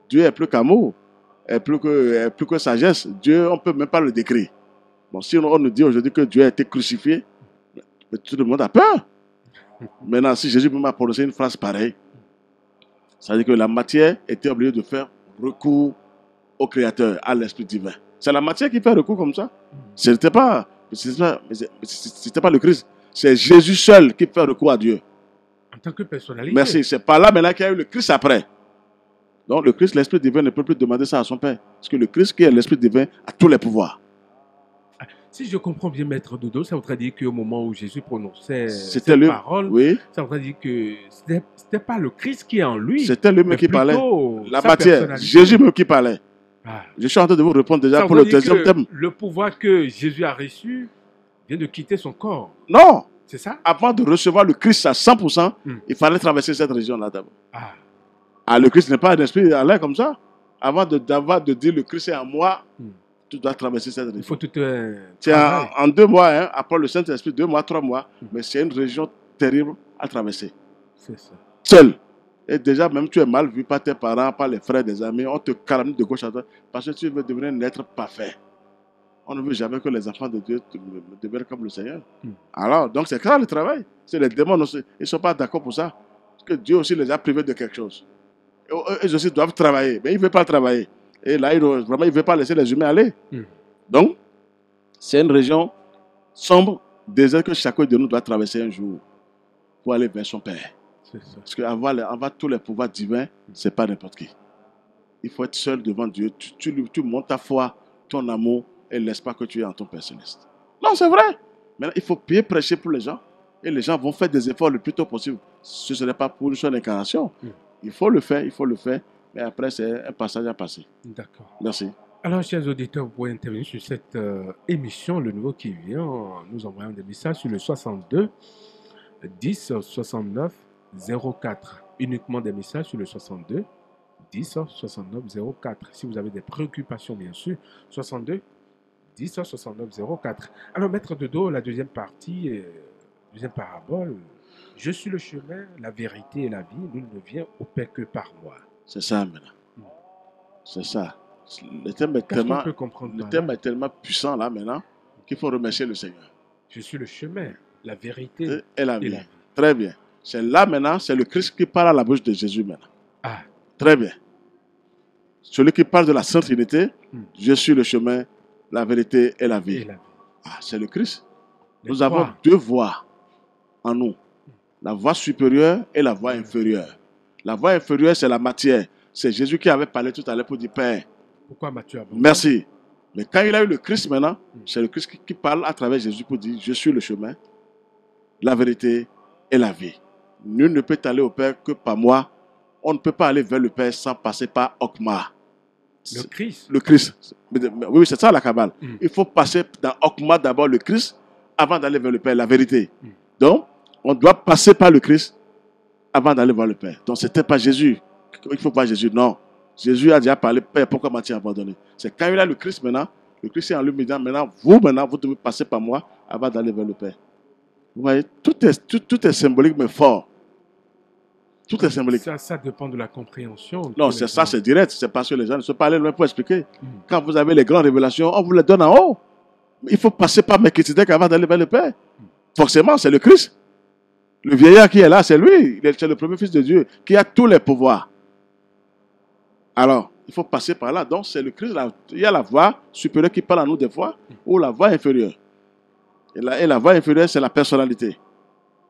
Dieu est plus qu'amour, est plus que sagesse. Dieu, on ne peut même pas le décrire. Bon, si on nous dit aujourd'hui que Dieu a été crucifié, tout le monde a peur. Maintenant, si Jésus m'a prononcé une phrase pareille, ça veut dire que la matière était obligée de faire recours au Créateur, à l'Esprit divin. C'est la matière qui fait recours comme ça. Ce n'était pas le Christ. C'est Jésus seul qui fait recours à Dieu. En tant que personnalité. Merci. C'est par là maintenant qu'il y a eu le Christ après. Donc le Christ, l'Esprit divin, ne peut plus demander ça à son Père. Parce que le Christ qui est l'Esprit divin a tous les pouvoirs. Si je comprends bien, Maître Dodo, ça voudrait dire qu'au moment où Jésus prononçait cette parole, ça voudrait dire que ce n'était pas le Christ qui est en lui. C'était lui-même qui parlait. La matière, Jésus même qui parlait. Je suis en train de vous répondre déjà pour le deuxième thème. Le pouvoir que Jésus a reçu vient de quitter son corps. Non. C'est ça? Avant de recevoir le Christ à 100%, il fallait traverser cette région-là d'abord. Ah. Le Christ n'est pas un esprit à l'air comme ça. Avant de dire le Christ est en moi, tu dois traverser cette région. Il faut tout c'est en 2 mois, hein, après le Saint-Esprit, 2 mois, 3 mois, mais c'est une région terrible à traverser. C'est ça. Seul. Et déjà, même tu es mal vu par tes parents, par les frères, des amis, on te calme de gauche à droite parce que tu veux devenir un être parfait. On ne veut jamais que les enfants de Dieu deviennent comme le Seigneur. Alors, donc c'est ça le travail. C'est les démons aussi. Ils ne sont pas d'accord pour ça. Parce que Dieu aussi les a privés de quelque chose. Et eux aussi doivent travailler. Mais ils ne veulent pas travailler. Et là, vraiment, ils ne veulent pas laisser les humains aller. Donc, c'est une région sombre, désert que chacun de nous doit traverser un jour pour aller vers son Père. Parce qu'avoir tous les pouvoirs divins, ce n'est pas n'importe qui. Il faut être seul devant Dieu. Tu montes ta foi, ton amour, et laisse pas que tu es en ton Père Céleste. Non, c'est vrai. Maintenant, il faut bien prêcher pour les gens. Et les gens vont faire des efforts le plus tôt possible. Ce ne serait pas pour une seule incarnation. Il faut le faire. Mais après, c'est un passage à passer. D'accord. Merci. Alors, chers auditeurs, vous pouvez intervenir sur cette émission, Le Nouveau qui vient. Nous envoyons des messages sur le 62 10 69 04. Uniquement des messages sur le 62 10 69 04. Si vous avez des préoccupations, bien sûr, 62 10 69 04. Alors, Maître Dodo, la deuxième partie, deuxième parabole. Je suis le chemin, la vérité et la vie. Nul ne vient au Père que par moi. C'est ça, maintenant. C'est ça. Le thème est tellement puissant, là, maintenant, qu'il faut remercier le Seigneur. Je suis le chemin, la vérité et la vie. Très bien. C'est là, maintenant, c'est le Christ qui parle à la bouche de Jésus, maintenant. Très bien. Celui qui parle de la Sainte Trinité, je suis le chemin, la vérité et la vie. C'est le Christ. Nous avons 2 voies en nous. La voie supérieure et la voie inférieure. La voie inférieure, c'est la matière. C'est Jésus qui avait parlé tout à l'heure pour dire Père. Pourquoi Matthieu a Merci. Mais quand il a eu le Christ maintenant, c'est le Christ qui parle à travers Jésus pour dire je suis le chemin, la vérité et la vie. Nul ne peut aller au Père que par moi. On ne peut pas aller vers le Père sans passer par Okma. Le Christ. Le Christ. Oui, c'est ça la Kabbale. Il faut passer dans Okma d'abord le Christ avant d'aller vers le Père, la vérité. Donc, on doit passer par le Christ avant d'aller voir le Père. Donc, ce n'était pas Jésus. Il ne faut pas Jésus, non. Jésus a déjà parlé, Père, pourquoi m'as-tu abandonné? C'est quand il a le Christ maintenant, le Christ est en lui, maintenant, vous devez passer par moi avant d'aller vers le Père. Vous voyez, tout est symbolique, mais fort. Tout est symbolique. Ça dépend de la compréhension. Non, c'est direct. C'est parce que les gens ne sont pas allés loin pour expliquer. Quand vous avez les grandes révélations, on vous les donne en haut. Il faut passer par Melchizedek avant d'aller vers le Père. Forcément, c'est le Christ. Le vieillard qui est là, c'est lui. C'est le premier fils de Dieu qui a tous les pouvoirs. Alors, il faut passer par là. Donc, c'est le Christ. Il y a la voie supérieure qui parle à nous des fois, ou la voie inférieure. Et la voie inférieure, c'est la personnalité.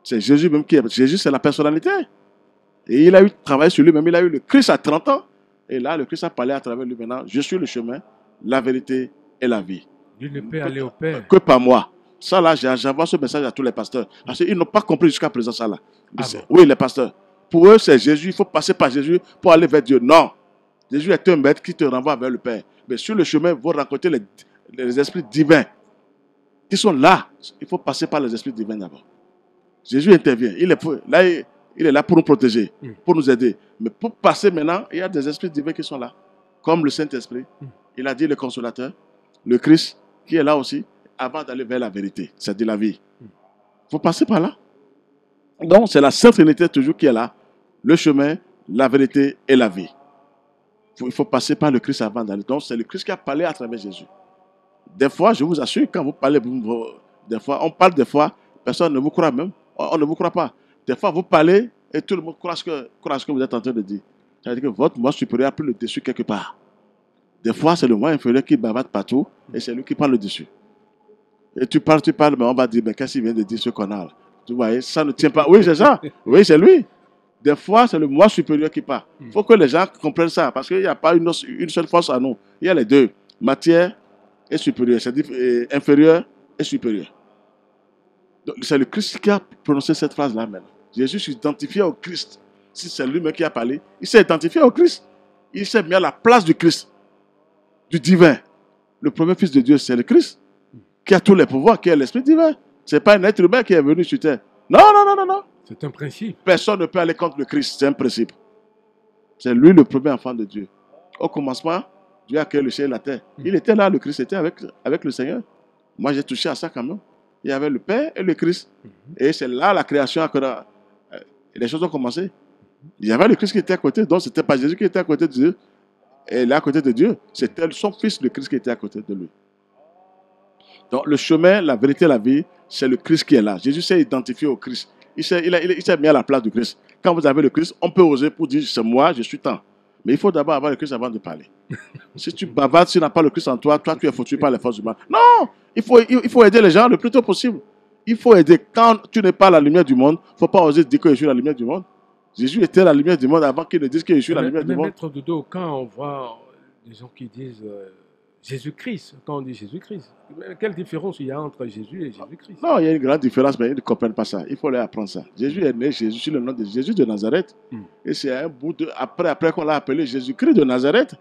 C'est Jésus même qui est. Jésus, c'est la personnalité. Et il a eu travaillé sur lui-même. Il a eu le Christ à 30 ans. Et là, le Christ a parlé à travers lui maintenant. Je suis le chemin, la vérité et la vie. Il ne peut aller au Père que par moi. Ça là, j'envoie ce message à tous les pasteurs. Parce qu'ils n'ont pas compris jusqu'à présent ça là. Oui, les pasteurs. Pour eux, c'est Jésus. Il faut passer par Jésus pour aller vers Dieu. Non. Jésus est un maître qui te renvoie vers le Père. Mais sur le chemin, vous rencontrez les esprits divins qui sont là. Il faut passer par les esprits divins d'abord. Jésus intervient. Il est là pour nous protéger, pour nous aider. Mais pour passer maintenant, il y a des esprits divins qui sont là. Comme le Saint-Esprit. Il a dit le Consolateur, le Christ, qui est là aussi, avant d'aller vers la vérité, c'est-à-dire la vie. Il faut passer par là. Donc, c'est la Sainte Trinité toujours qui est là. Le chemin, la vérité et la vie. Il faut passer par le Christ avant d'aller. Donc, c'est le Christ qui a parlé à travers Jésus. Des fois, je vous assure, quand vous parlez, des fois, on parle des fois, personne ne vous croit même. On ne vous croit pas. Des fois, vous parlez et tout le monde croit ce que vous êtes en train de dire. C'est-à-dire que votre moi supérieur a pris le dessus quelque part. Des fois, c'est le moi inférieur qui bavarde partout et c'est lui qui prend le dessus. Et tu parles, mais on va dire, mais qu'est-ce qu'il vient de dire ce connard? Tu vois, ça ne tient pas. Oui, c'est ça. Oui, c'est lui. Des fois, c'est le moi supérieur qui part. Il faut que les gens comprennent ça parce qu'il n'y a pas une seule force à nous. Il y a les deux. Matière et supérieur. C'est-à-dire inférieur et supérieur. Donc, c'est le Christ qui a prononcé cette phrase-là maintenant. Jésus s'identifie au Christ. Si c'est lui-même qui a parlé, il s'est identifié au Christ. Il s'est mis à la place du Christ, du divin. Le premier fils de Dieu, c'est le Christ. qui a tous les pouvoirs, qui est l'Esprit divin. Ce n'est pas un être humain qui est venu sur terre. Non, non, non, non, non. C'est un principe. Personne ne peut aller contre le Christ, c'est un principe. C'est lui le premier enfant de Dieu. Au commencement, Dieu a créé le ciel et la terre. Il était là, le Christ était avec le Seigneur. Moi, j'ai touché à ça quand même. Il y avait le Père et le Christ. Et c'est là la création, les choses ont commencé. Il y avait le Christ qui était à côté, donc ce n'était pas Jésus qui était à côté de Dieu. Et là, à côté de Dieu, c'était son fils, le Christ, qui était à côté de lui. Donc, le chemin, la vérité, la vie, c'est le Christ qui est là. Jésus s'est identifié au Christ. Il s'est mis à la place du Christ. Quand vous avez le Christ, on peut oser pour dire, c'est moi, je suis tant. Mais il faut d'abord avoir le Christ avant de parler. Si tu bavardes, si tu n'as pas le Christ en toi, tu es foutu par les forces du mal. Non, il faut aider les gens le plus tôt possible. Il faut aider. Quand tu n'es pas la lumière du monde, il ne faut pas oser dire que je suis la lumière du monde. Jésus était la lumière du monde avant qu'il ne dise que je suis la lumière du monde. Maître Dodo, quand on voit des gens qui disent Jésus-Christ, quand on dit Jésus-Christ, quelle différence il y a entre Jésus et Jésus-Christ? Non, il y a une grande différence, mais ils ne comprennent pas ça. Il faut leur apprendre ça. Jésus est né, Jésus, sur le nom de Jésus de Nazareth. Et c'est un bout de. Après qu'on l'a appelé Jésus-Christ de Nazareth.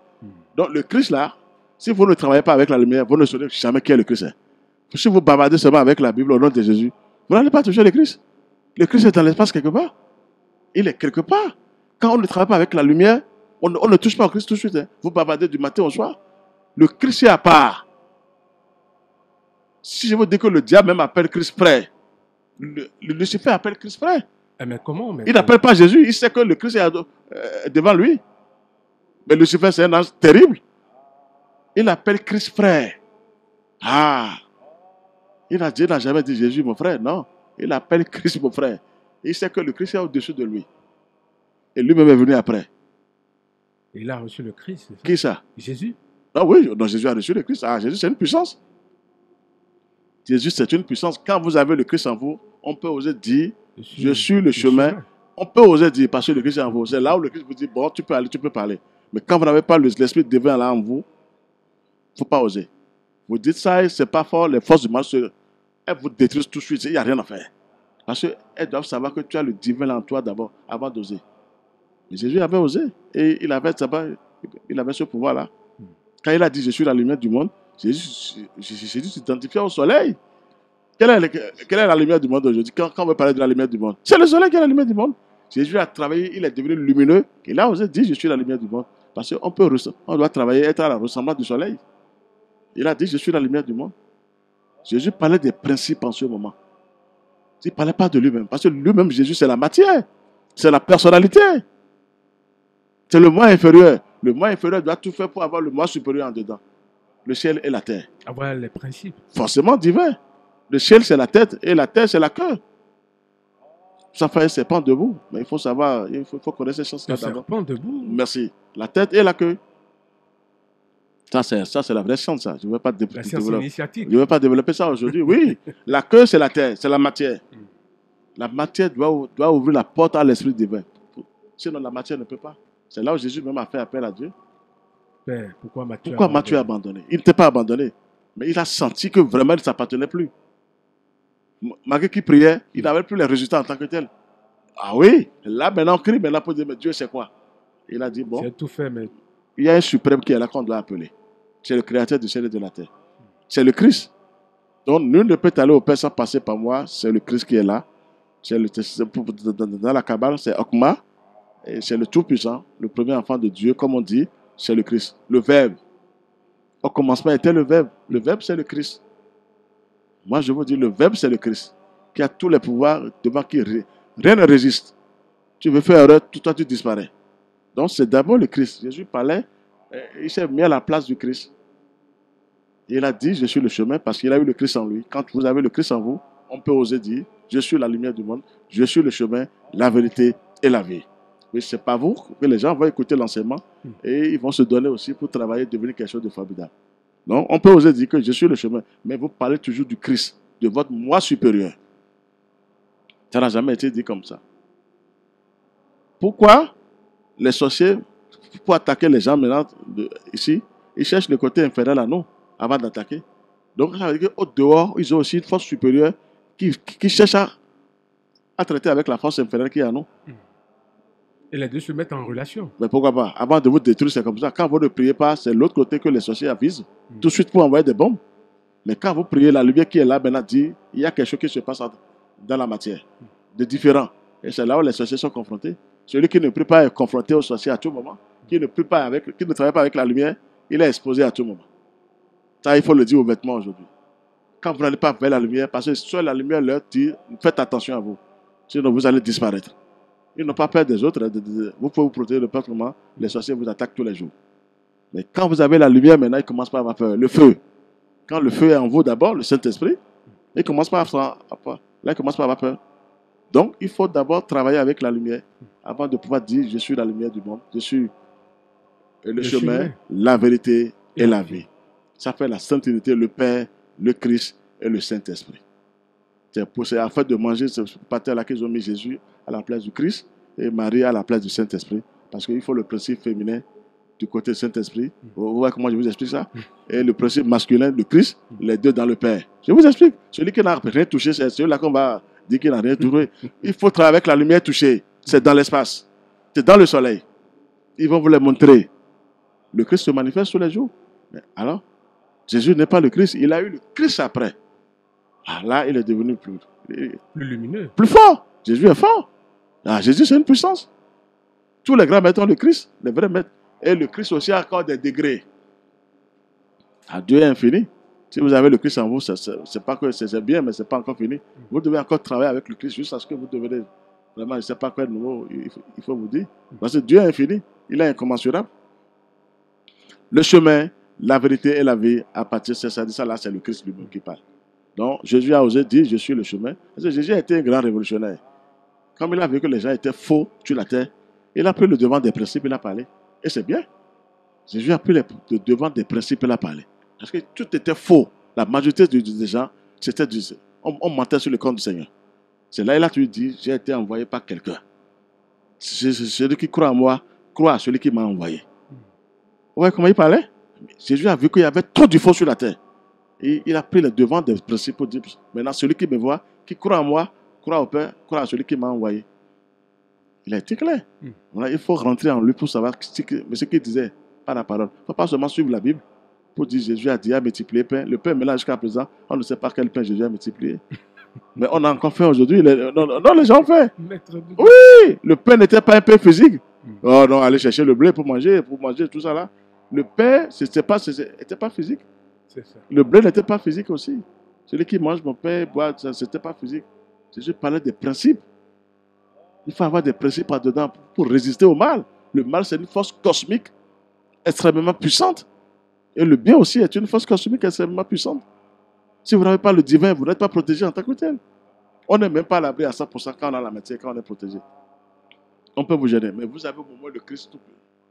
Donc le Christ là, si vous ne travaillez pas avec la lumière, vous ne saurez jamais qui est le Christ. Si vous bavardez seulement avec la Bible au nom de Jésus, vous n'allez pas toucher le Christ. Le Christ est dans l'espace quelque part. Il est quelque part. Quand on ne travaille pas avec la lumière, on ne touche pas au Christ tout de suite. Vous bavardez du matin au soir. Le Christ est à part. Si je vous dis que le diable même appelle Christ frère, le Lucifer appelle Christ frère. Mais comment? Il n'appelle pas Jésus. Il sait que le Christ est devant lui. Mais Lucifer, c'est un ange terrible. Il appelle Christ frère. Ah! Dieu n'a jamais dit Jésus, mon frère. Non. Il appelle Christ, mon frère. Il sait que le Christ est au-dessus de lui. Et lui-même est venu après. Il a reçu le Christ, c'est ça? Qui ça? Jésus. Ah oui, donc Jésus a reçu le Christ. Ah, Jésus, c'est une puissance. Jésus, c'est une puissance. Quand vous avez le Christ en vous, on peut oser dire, je suis le chemin. On peut oser dire, parce que le Christ est en vous. C'est là où le Christ vous dit, bon, tu peux aller, tu peux parler. Mais quand vous n'avez pas l'Esprit divin là en vous, il ne faut pas oser. Vous dites ça, ce n'est pas fort, les forces du mal, elles vous détruisent tout de suite. Il n'y a rien à faire. Parce qu'elles doivent savoir que tu as le divin en toi d'abord, avant d'oser. Mais Jésus avait osé. Et il avait ce pouvoir-là. Quand il a dit, je suis la lumière du monde, Jésus s'identifiait au soleil. Quelle est la lumière du monde aujourd'hui? Quand on veut parler de la lumière du monde, c'est le soleil qui est la lumière du monde. Jésus a travaillé, il est devenu lumineux. Il a osé dire, je suis la lumière du monde. Parce qu'on doit travailler, être à la ressemblance du soleil. Il a dit, je suis la lumière du monde. Jésus parlait des principes en ce moment. Il ne parlait pas de lui-même. Parce que lui-même, Jésus, c'est la matière. C'est la personnalité. C'est le moi inférieur. Le moi inférieur doit tout faire pour avoir le moi supérieur en dedans. Le ciel et la terre. Avoir les principes. Forcément divin. Le ciel, c'est la tête et la terre, c'est la queue. Ça fait un serpent debout. Mais il faut savoir, il faut connaître ces choses-là d'abord. Un serpent debout. Merci. La tête et la queue. Ça, c'est la vraie science, ça. Je ne veux pas développer. La science initiatique. Je ne veux pas développer ça aujourd'hui. Oui, la queue, c'est la terre, c'est la matière. La matière doit ouvrir la porte à l'esprit divin. Sinon, la matière ne peut pas. C'est là où Jésus même a fait appel à Dieu. Père, pourquoi Matthieu a abandonné? Il n'était pas abandonné. Mais il a senti que vraiment, il ne s'appartenait plus. Malgré qu'il priait, il n'avait plus les résultats en tant que tel. Ah oui, là maintenant on crie, maintenant pour dire, mais Dieu c'est quoi? Il a dit, bon, c'est tout fait, mais il y a un suprême qui est là qu'on doit appeler. C'est le créateur du ciel et de la terre. C'est le Christ. Donc nul ne peut aller au Père sans passer par moi. C'est le Christ qui est là. Dans la Kabbale, c'est Okma. Et c'est le Tout-Puissant, le premier enfant de Dieu, comme on dit, c'est le Christ. Le Verbe. Au commencement était le Verbe. Le Verbe, c'est le Christ. Moi, je vous dis, le Verbe, c'est le Christ, qui a tous les pouvoirs devant qui rien ne résiste. Tu veux faire erreur, toi, tu disparais. Donc, c'est d'abord le Christ. Jésus parlait, il s'est mis à la place du Christ. Il a dit, je suis le chemin, parce qu'il a eu le Christ en lui. Quand vous avez le Christ en vous, on peut oser dire, je suis la lumière du monde, je suis le chemin, la vérité et la vie. Mais ce n'est pas vous que les gens vont écouter l'enseignement et ils vont se donner aussi pour travailler, devenir quelque chose de formidable. Donc, on peut oser dire que je suis le chemin, mais vous parlez toujours du Christ, de votre moi supérieur. Ça n'a jamais été dit comme ça. Pourquoi les sorciers, pour attaquer les gens maintenant ici, ils cherchent le côté inférieur à nous avant d'attaquer? Donc, ça veut dire qu'au dehors, ils ont aussi une force supérieure qui cherche à traiter avec la force inférieure qui est à nous. Et les deux se mettent en relation. Mais pourquoi pas? Avant de vous détruire, c'est comme ça. Quand vous ne priez pas, c'est l'autre côté que les sorciers avisent. Tout de suite pour envoyer des bombes. Mais quand vous priez, la lumière qui est là maintenant dit, il y a quelque chose qui se passe dans la matière, de différent. Et c'est là où les sorciers sont confrontés. Celui qui ne prie pas est confronté aux sorciers à tout moment. Qui ne travaille pas avec la lumière, il est exposé à tout moment. Ça, il faut le dire aux vêtements aujourd'hui. Quand vous n'allez pas vers la lumière, parce que seule la lumière leur dit, faites attention à vous. Sinon, vous allez disparaître. Ils n'ont pas peur des autres. Vous pouvez vous protéger de peur comment les sorciers vous attaquent tous les jours. Mais quand vous avez la lumière, maintenant, ils commencent pas à avoir peur. Le feu. Quand le feu est en vous d'abord, le Saint-Esprit, il commence pas à avoir peur. Donc, il faut d'abord travailler avec la lumière avant de pouvoir dire, je suis la lumière du monde. Je suis le chemin, la vérité et la vie. Ça fait la Sainte Trinité, le Père, le Christ et le Saint-Esprit. C'est afin de manger ce pâté-là qu'ils ont mis Jésus à la place du Christ et Marie à la place du Saint-Esprit. Parce qu'il faut le principe féminin du côté Saint-Esprit. Vous voyez comment je vous explique ça? Et le principe masculin du Christ, les deux dans le Père. Je vous explique. Celui qui n'a rien touché, c'est celui-là qu'on va dire qu'il n'a rien touché. Il faut travailler avec la lumière touchée. C'est dans l'espace. C'est dans le soleil. Ils vont vous le montrer. Le Christ se manifeste tous les jours. Mais alors, Jésus n'est pas le Christ. Il a eu le Christ après. Ah, là, il est devenu plus lumineux. Plus fort. Jésus est fort. Ah, Jésus, c'est une puissance. Tous les grands maîtres ont le Christ, les vrais maîtres. Et le Christ aussi a encore des degrés. Ah, Dieu est infini. Si vous avez le Christ en vous, c'est pas que c'est bien, mais ce n'est pas encore fini. Vous devez encore travailler avec le Christ jusqu'à ce que vous devenez vraiment, je ne sais pas quoi de nouveau, il faut vous dire. Parce que Dieu est infini. Il est incommensurable. Le chemin, la vérité et la vie, à partir de ça, là, c'est le Christ lui-même qui parle. Donc, Jésus a osé dire, je suis le chemin. Parce que Jésus a été un grand révolutionnaire. Comme il a vu que les gens étaient faux sur la terre, il a pris le devant des principes, il a parlé. Et c'est bien. Jésus a pris le devant des principes, il a parlé. Parce que tout était faux. La majorité des gens, c'était on mentait sur le compte du Seigneur. C'est là, il a dit, j'ai été envoyé par quelqu'un. Celui qui croit en moi, croit à celui qui m'a envoyé. Vous voyez comment il parlait? Jésus a vu qu'il y avait trop du faux sur la terre. Et il a pris le devant des principes pour dire, maintenant, celui qui me voit, qui croit en moi, croit au Père, croit à celui qui m'a envoyé. Il a été clair. Voilà, il faut rentrer en lui pour savoir ce qu'il disait par la parole. Il ne faut pas seulement suivre la Bible pour dire Jésus a dit à multiplier pain. Le pain, mais là, jusqu'à présent, on ne sait pas quel pain Jésus a multiplié. Mais on a encore fait aujourd'hui. Non, les gens ont fait. Oui, le pain n'était pas un pain physique. Oh non, aller chercher le blé pour manger tout ça là. Le pain, n'était pas physique. C'est ça. Le blé n'était pas physique aussi. Celui qui mange mon pain, boit, ce n'était pas physique. Jésus parlait des principes. Il faut avoir des principes là-dedans pour résister au mal. Le mal, c'est une force cosmique extrêmement puissante. Et le bien aussi est une force cosmique extrêmement puissante. Si vous n'avez pas le divin, vous n'êtes pas protégé en tant que tel. On n'est même pas à l'abri à 100% quand on a la matière, quand on est protégé. On peut vous gêner, mais vous avez au moins le Christ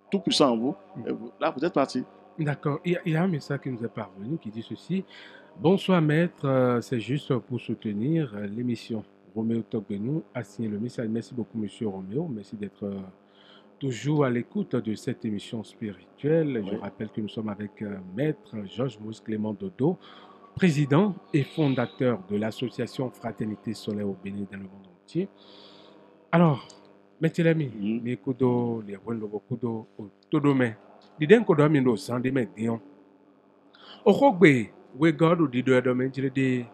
tout puissant en vous. Et là, vous êtes parti. D'accord. Il y a un message qui nous est parvenu qui dit ceci. Bonsoir maître, c'est juste pour soutenir l'émission. Roméo Togbenou a signé le message. Merci beaucoup monsieur Roméo. Merci d'être toujours à l'écoute de cette émission spirituelle. Oui. Je rappelle que nous sommes avec maître Georges Mousse Clément Dodo, président et fondateur de l'association Fraternité Soleil au Bénin dans le monde entier. Alors, maître l'ami, les kudo, les wenlobo kudo, todo me, diden kodo mi no sande me dion. Okogbe, we God di do do me jire de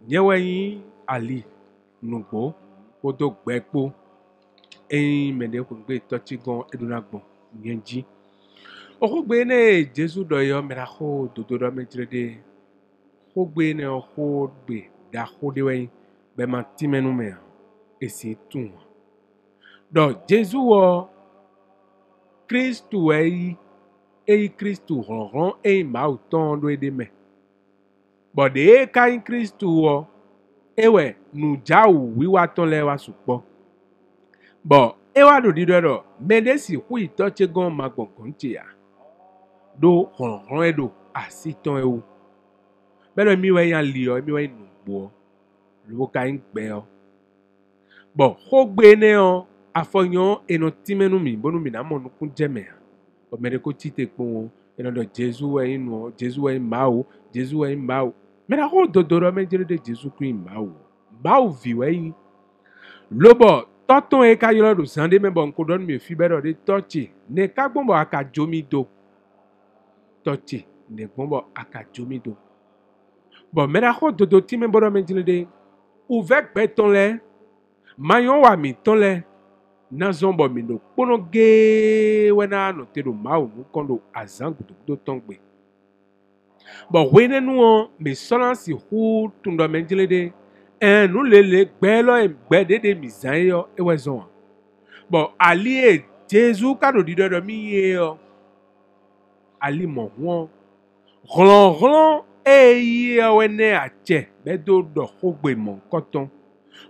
nyewayin ali nugbo, kodo gbepo, eyin mede ko gbe tochi gon edunagbon nyenji. Okogbe ne Jesu do yo me ra ho dodo do me jire de ogbe ne ogbe da hode wen be ma timenu me esi tun. Donc, Jésus, Christ, et Christ, ron, et mauton de demain. Bon, de quand Christ, et ouais, nous jaou, oui, waton le wa soupo. Bon, et wa do dido, mais de si, oui, toche gon ma gon konti ya. Do, ron, et do, asiton e ou. Mais le mi we yan liyo, mi we nou bo. Le ka yin gbe. Bon, hogbe ne on. Afonyon eno timenu mi bonu mi na monu kun jeme o mere ko tite kun eno do Jesu e inu Jesu e mao mera ho dodoro me jere de Jesu Christ mao vi we lobo toton e ka yoro do sande me bon ko don mi fi bero de tochi ne ka gbonbo aka jomi do tochi ne gbonbo aka jomi do Bon, mais d'accord, dodo time bodo menjile de. Ouvert beton le. Mayon wa mi ton le. Na zombo mi no. Pono ge wena no te do mau no kondo azangu do tongbe. Bon, wene nou me solan si hu tundo menjile de. Nou lele gbelo e gbede de mizan yo e wezon. Bon, ali e Jésus kado di do mi ye yo. Ali mon won. Ron ye wene ache. Bedo do hogbe mon koton.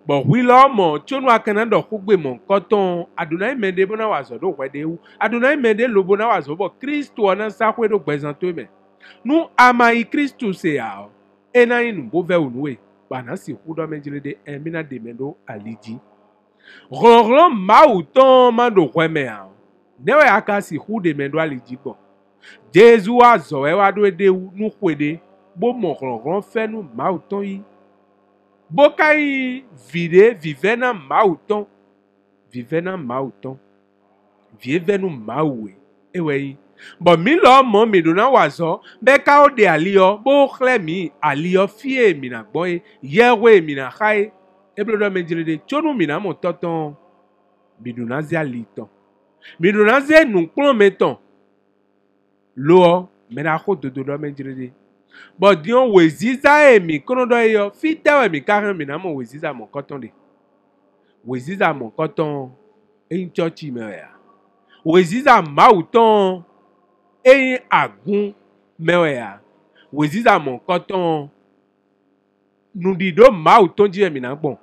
Bon, oui là, mon tchono akana do hogbe mon koton. Adonai mende bona wazo do wede ou. Adonai mende lo bona wazo bo. Christo wana sa kwe do bezanto me. Nou amai Christo se ya. Ena inu bove unwe. Bana si hudo menjile de emina demendo aliji. Ron ma uton mando kweme ya. Newe akasi hude mendo aliji bon. Jésus a zoé wa do de nou kwede. Bo mon ron fe nou ma uton yi. Bo kai vide vive na ma uton. Vive na ma uton. Vive nou ma uwe. Ewe yi. Bon, mi lo mon mi do na wazo, be ka o de aliyo, bo khle mi aliyo fie mi na boy, yewe mi na khai, e blo do menjile de chonu mi na mon toton, mi do na ze aliton. Mi do na ze nou klon meton. Lo, me na ko do menjile de. Bon, dion weziza e mi kono do yo, fite we mi karen mi na mon weziza mon koton de. Weziza mon koton, e nchochi me ya. Weziza ma uton, e agun mewe ya. Weziza mon koton. Nou di do ma ou ton di mi nan bon.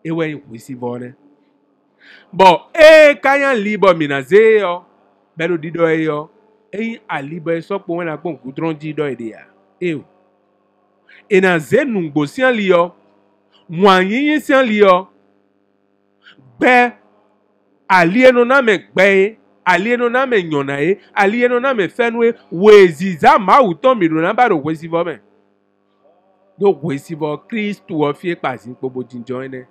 E we yin wisi vone. Bon, kayan libo mi na ze yo. Belo di do e yo. E yin alibo e so po wena bon goudron di do e de ya. E ou. E na ze nou go sian li yo. Mwanyin yin sian li yo. Be. Aliye no na me gbe. Aliye no na me nyona e. Aliye no na me fenwe. Weziza ma ou ton mi do na ba do wisi vone. Do wesibo Kristu o fie pasi pobo jinjo ene.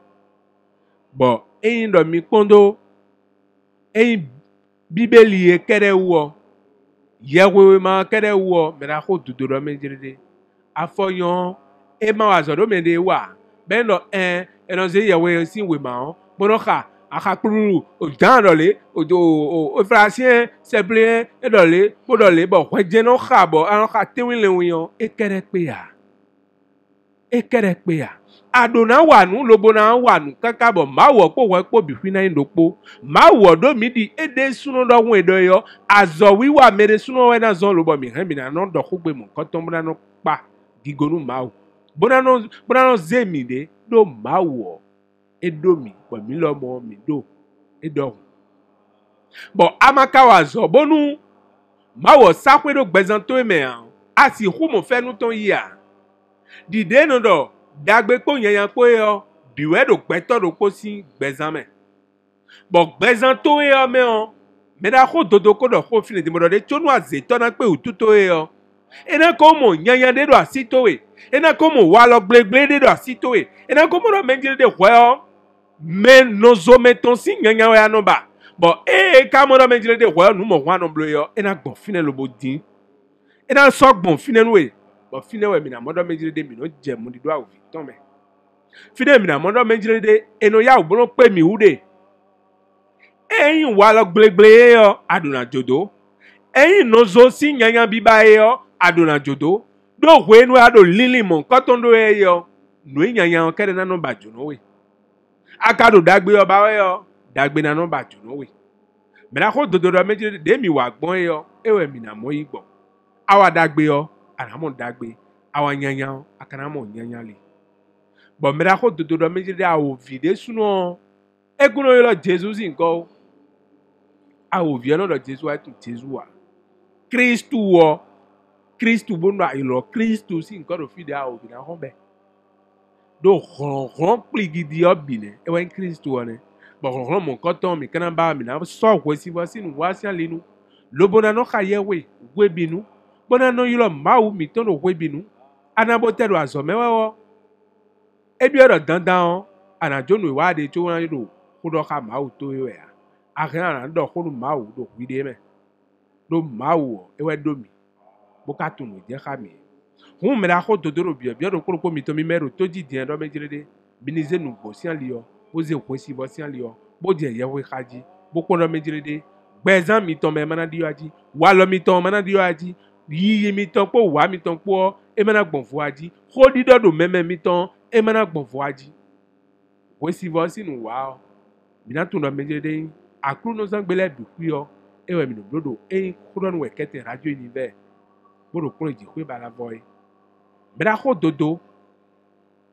Bon, eyin do mi kondo. Eyin bibeli e kere uo. Yewewe ma kere uo. Mena ko dudu do menjiride. Afoyon. E ma wazo do mende wa. Ben do eno ze yewe si we ma on. Bono ka. Aka kuru. O dan dole. O frasien. Seple. E dole. Bo dole. Bo kwe jeno ka bo. Ano ka tewin le wiyon. E kere kwe ya. Ekerekpe ya. Adona wanu lobona wanu kakabo ma wo po wo po bi fina indokpo ma wo do mi di ede sunu do won edo yo azo wiwa mere sunu we na zon lobo mi han bi na no do kugbe mo koton bona no pa gigonu ma wo bona no zemi de do ma wo edo mi po mi lo mo mi do edo bon amaka wa zo bonu ma wo sakwe do gbezanto me an asi hu mo fe nu ton yi a dide no do dagbe ko yan po yo biwe do peto do ko si gbezan me bo gbezan to yo me on me da ko dodo ko do ko fini de mo do de chonu azeto na pe ututo yo ena ko mo yan de do asito we ena ko mo wa lo gbegle de do asito we ena ko mo do menjile de hwe me no zo meton si yan we anu ba bo ka mo do menjile de hwe nu mo hwa no blo yo ena gbon fini lo bo din ena so gbon fini nu we fine we mi na modo menjile de mi no je mu di do awu ton me fine mi na modo menjile de eno ya obo pe mi hude eyin wa lo gbegle yo aduna jodo eyin no zo si yanyan biba yo aduna jodo do hwe nu ado lili mon koton do yo no yanyan kede na no baju no we akado dagbe yo ba we yo dagbe na no baju no we me na ko dodo menjile de mi wa gbon yo ewe mi na mo yi gbon awa dagbe yo anamon dagbe awa nyanya akanamo nyanya le bo mera ko dodo do meji de awo vide suno eguno yo Jesus nko awo vie no do Jesus wa tu Jesus wa Kristu bonwa ilo Kristu si nko do fide awo bi na hombe do ron pligidi obine e wen Kristu one bo ron mon koton mi kana ba mi na so ko si wa sinu wa si alenu lobona no khayewe gwebinu bona no yilo mawu mi ton do webinu anabote do azo mewewo ebi oro dandan anajo no iwade ti won do kudo ka mawu to yo ya akira na do kunu mawu do wide me do mawu ewe do mi bo ka tunu je ka mi On me la route de bien, bien de quoi mi tomi mero, to di dien do me dire binize nu bo si ali yo, bo ze ko si bo si ali yo, bo di ye we kaji, bo ko do me dire de, gbezan mi ton me mana di yo aji, wa lo mi ton mana di yo aji, yi mi ton po wa mi ton po, e mana gbon fo aji, ko di do meme mi ton, e mana gbon fo aji. We si bo si nu wa, bina tu do me dire de, akru no zan gbele bi ku yo, e we mi no blodo, e kuro no we kete radio univers, bo do ko ji ku ba la boy. Braho dodo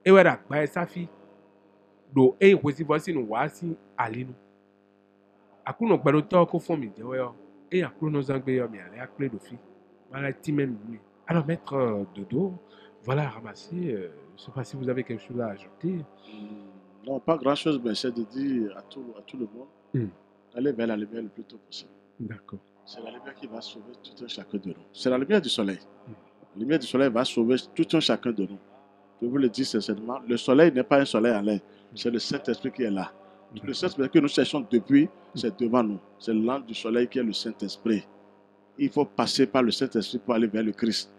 ewera gba safi do e kwesi vosi no wasi alinu akuno gbero to ko fun mi jewe yo e akuno no zangbe yo mi ale akle do fi voilà timen lui. Alors maître Dodo, voilà ramassé, je ne sais pas si vous avez quelque chose à ajouter. Non, pas grand chose, mais c'est de dire à tout le monde d'aller vers la lumière le plus tôt possible. D'accord. C'est la lumière qui va sauver tout un chacun de nous. C'est la lumière du soleil. La lumière du soleil va sauver tout un chacun de nous. Je vous le dis sincèrement, le soleil n'est pas un soleil en l'air, c'est le Saint-Esprit qui est là. Le Saint-Esprit que nous cherchons depuis, c'est devant nous. C'est l'ange du soleil qui est le Saint-Esprit. Il faut passer par le Saint-Esprit pour aller vers le Christ.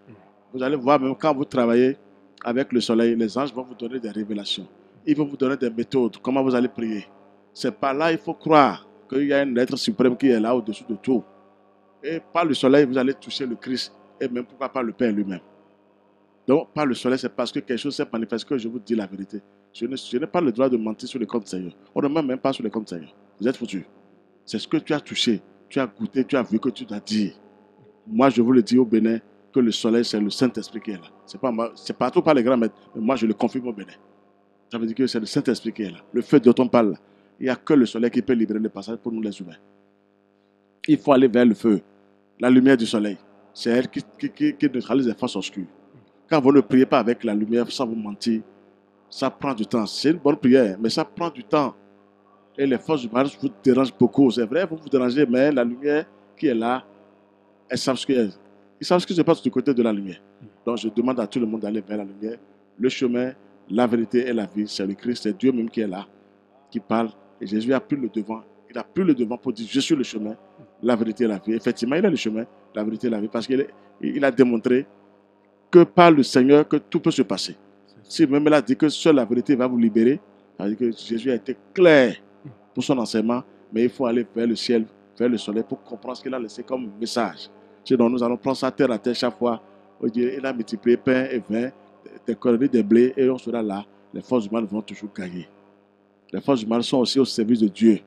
Vous allez voir, même quand vous travaillez avec le soleil, les anges vont vous donner des révélations. Ils vont vous donner des méthodes, comment vous allez prier. C'est par là, il faut croire qu'il y a un être suprême qui est là au-dessus de tout. Et par le soleil, vous allez toucher le Christ. Et même pourquoi pas le Père lui-même. Donc, par le soleil, c'est parce que quelque chose s'est manifesté que je vous dis la vérité. Je n'ai pas le droit de mentir sur les comptes Seigneur. On ne ment même pas sur les comptes Seigneur. Vous êtes foutus. C'est ce que tu as touché, tu as goûté, tu as vu, que tu t'as dit. Moi, je vous le dis au Bénin, que le soleil, c'est le Saint-Esprit qui est là. C'est partout par les grands maîtres, mais moi, je le confirme au Bénin. Ça veut dire que c'est le Saint-Esprit qui est là. Le feu dont on parle là. Il n'y a que le soleil qui peut libérer le passage pour nous les humains. Il faut aller vers le feu, la lumière du soleil. C'est elle qui neutralise les forces obscures. Quand vous ne priez pas avec la lumière, sans vous mentir, ça prend du temps. C'est une bonne prière, mais ça prend du temps. Et les forces humaines vous dérangent beaucoup. C'est vrai, vous vous dérangez, mais la lumière qui est là, elles savent ce qu'il y a. Ils savent ce qui se passe du côté de la lumière. Donc je demande à tout le monde d'aller vers la lumière. Le chemin, la vérité et la vie, c'est le Christ, c'est Dieu même qui est là, qui parle. Et Jésus a pris le devant. Il a pris le devant pour dire, je suis le chemin, la vérité et la vie. Effectivement, il est le chemin, la vérité et la vie, parce qu'il a démontré que par le Seigneur que tout peut se passer. Si même il a dit que seule la vérité va vous libérer, ça veut dire que Jésus a été clair pour son enseignement, mais il faut aller vers le ciel, vers le soleil pour comprendre ce qu'il a laissé comme message. Sinon, nous allons prendre ça terre à terre chaque fois. Il a multiplié pain et vin, des conneries, des blés, et on sera là. Les forces humaines vont toujours gagner. Les forces humaines sont aussi au service de Dieu.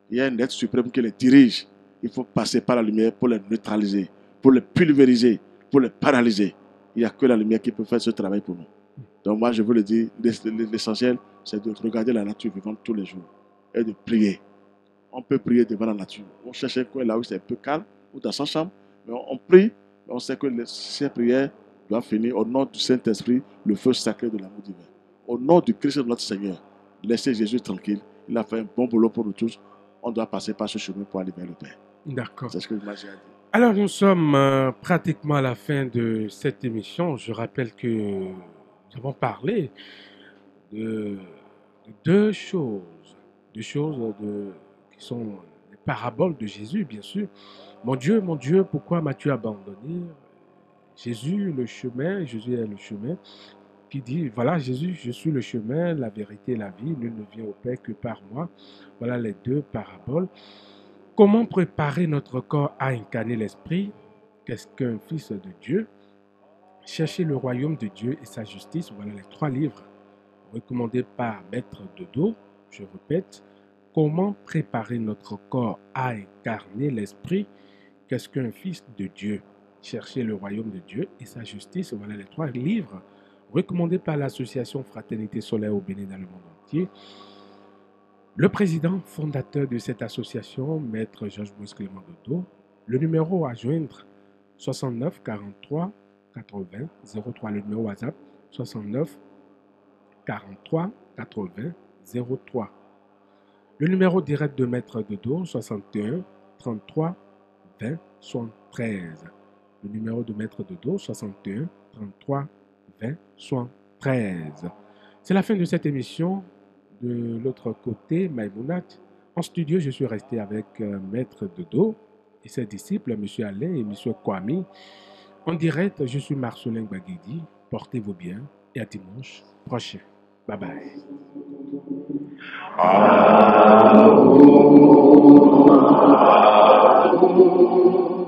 Il y a un être suprême qui les dirige. Il faut passer par la lumière pour les neutraliser, pour les pulvériser, pour les paralyser. Il n'y a que la lumière qui peut faire ce travail pour nous. Donc moi, je vous le dis, l'essentiel, c'est de regarder la nature vivante tous les jours et de prier. On peut prier devant la nature. On cherche un coin là où c'est un peu calme, ou dans sa chambre, mais on prie. On sait que ces prières doivent finir au nom du Saint-Esprit, le feu sacré de l'amour divin. Au nom du Christ de notre Seigneur, laissez Jésus tranquille. Il a fait un bon boulot pour nous tous. On doit passer par ce chemin pour aller vers le Père. D'accord. C'est ce que moi j'ai à dire. Alors, nous sommes pratiquement à la fin de cette émission. Je rappelle que nous avons parlé de deux choses. Deux choses qui sont les paraboles de Jésus, bien sûr. Mon Dieu, pourquoi m'as-tu abandonné? Jésus, le chemin, Jésus est le chemin, qui dit, voilà Jésus, je suis le chemin, la vérité et la vie, nul ne vient au Père que par moi. Voilà les deux paraboles. Comment préparer notre corps à incarner l'Esprit? Qu'est-ce qu'un fils de Dieu? Chercher le royaume de Dieu et sa justice. Voilà les trois livres recommandés par Maître Dodo. Je répète, comment préparer notre corps à incarner l'Esprit? Qu'est-ce qu'un fils de Dieu? Chercher le royaume de Dieu et sa justice. Voilà les trois livres recommandés par l'association Fraternité Solaire au Bénin dans le monde entier. Le président fondateur de cette association, Maître Georges Moïse Clément Dodo, le numéro à joindre 69 43 80 03, le numéro WhatsApp 69 43 80 03. Le numéro direct de Maître Dodo 61 33 20 73. Le numéro de Maître Dodo 61 33 20 73. C'est la fin de cette émission. De l'autre côté, Maïmounat. En studio, je suis resté avec Maître Dodo et ses disciples, M. Alain et M. Kwame. En direct, je suis Marcelin Baguedi. Portez-vous bien et à dimanche prochain. Bye bye. Amour, amour.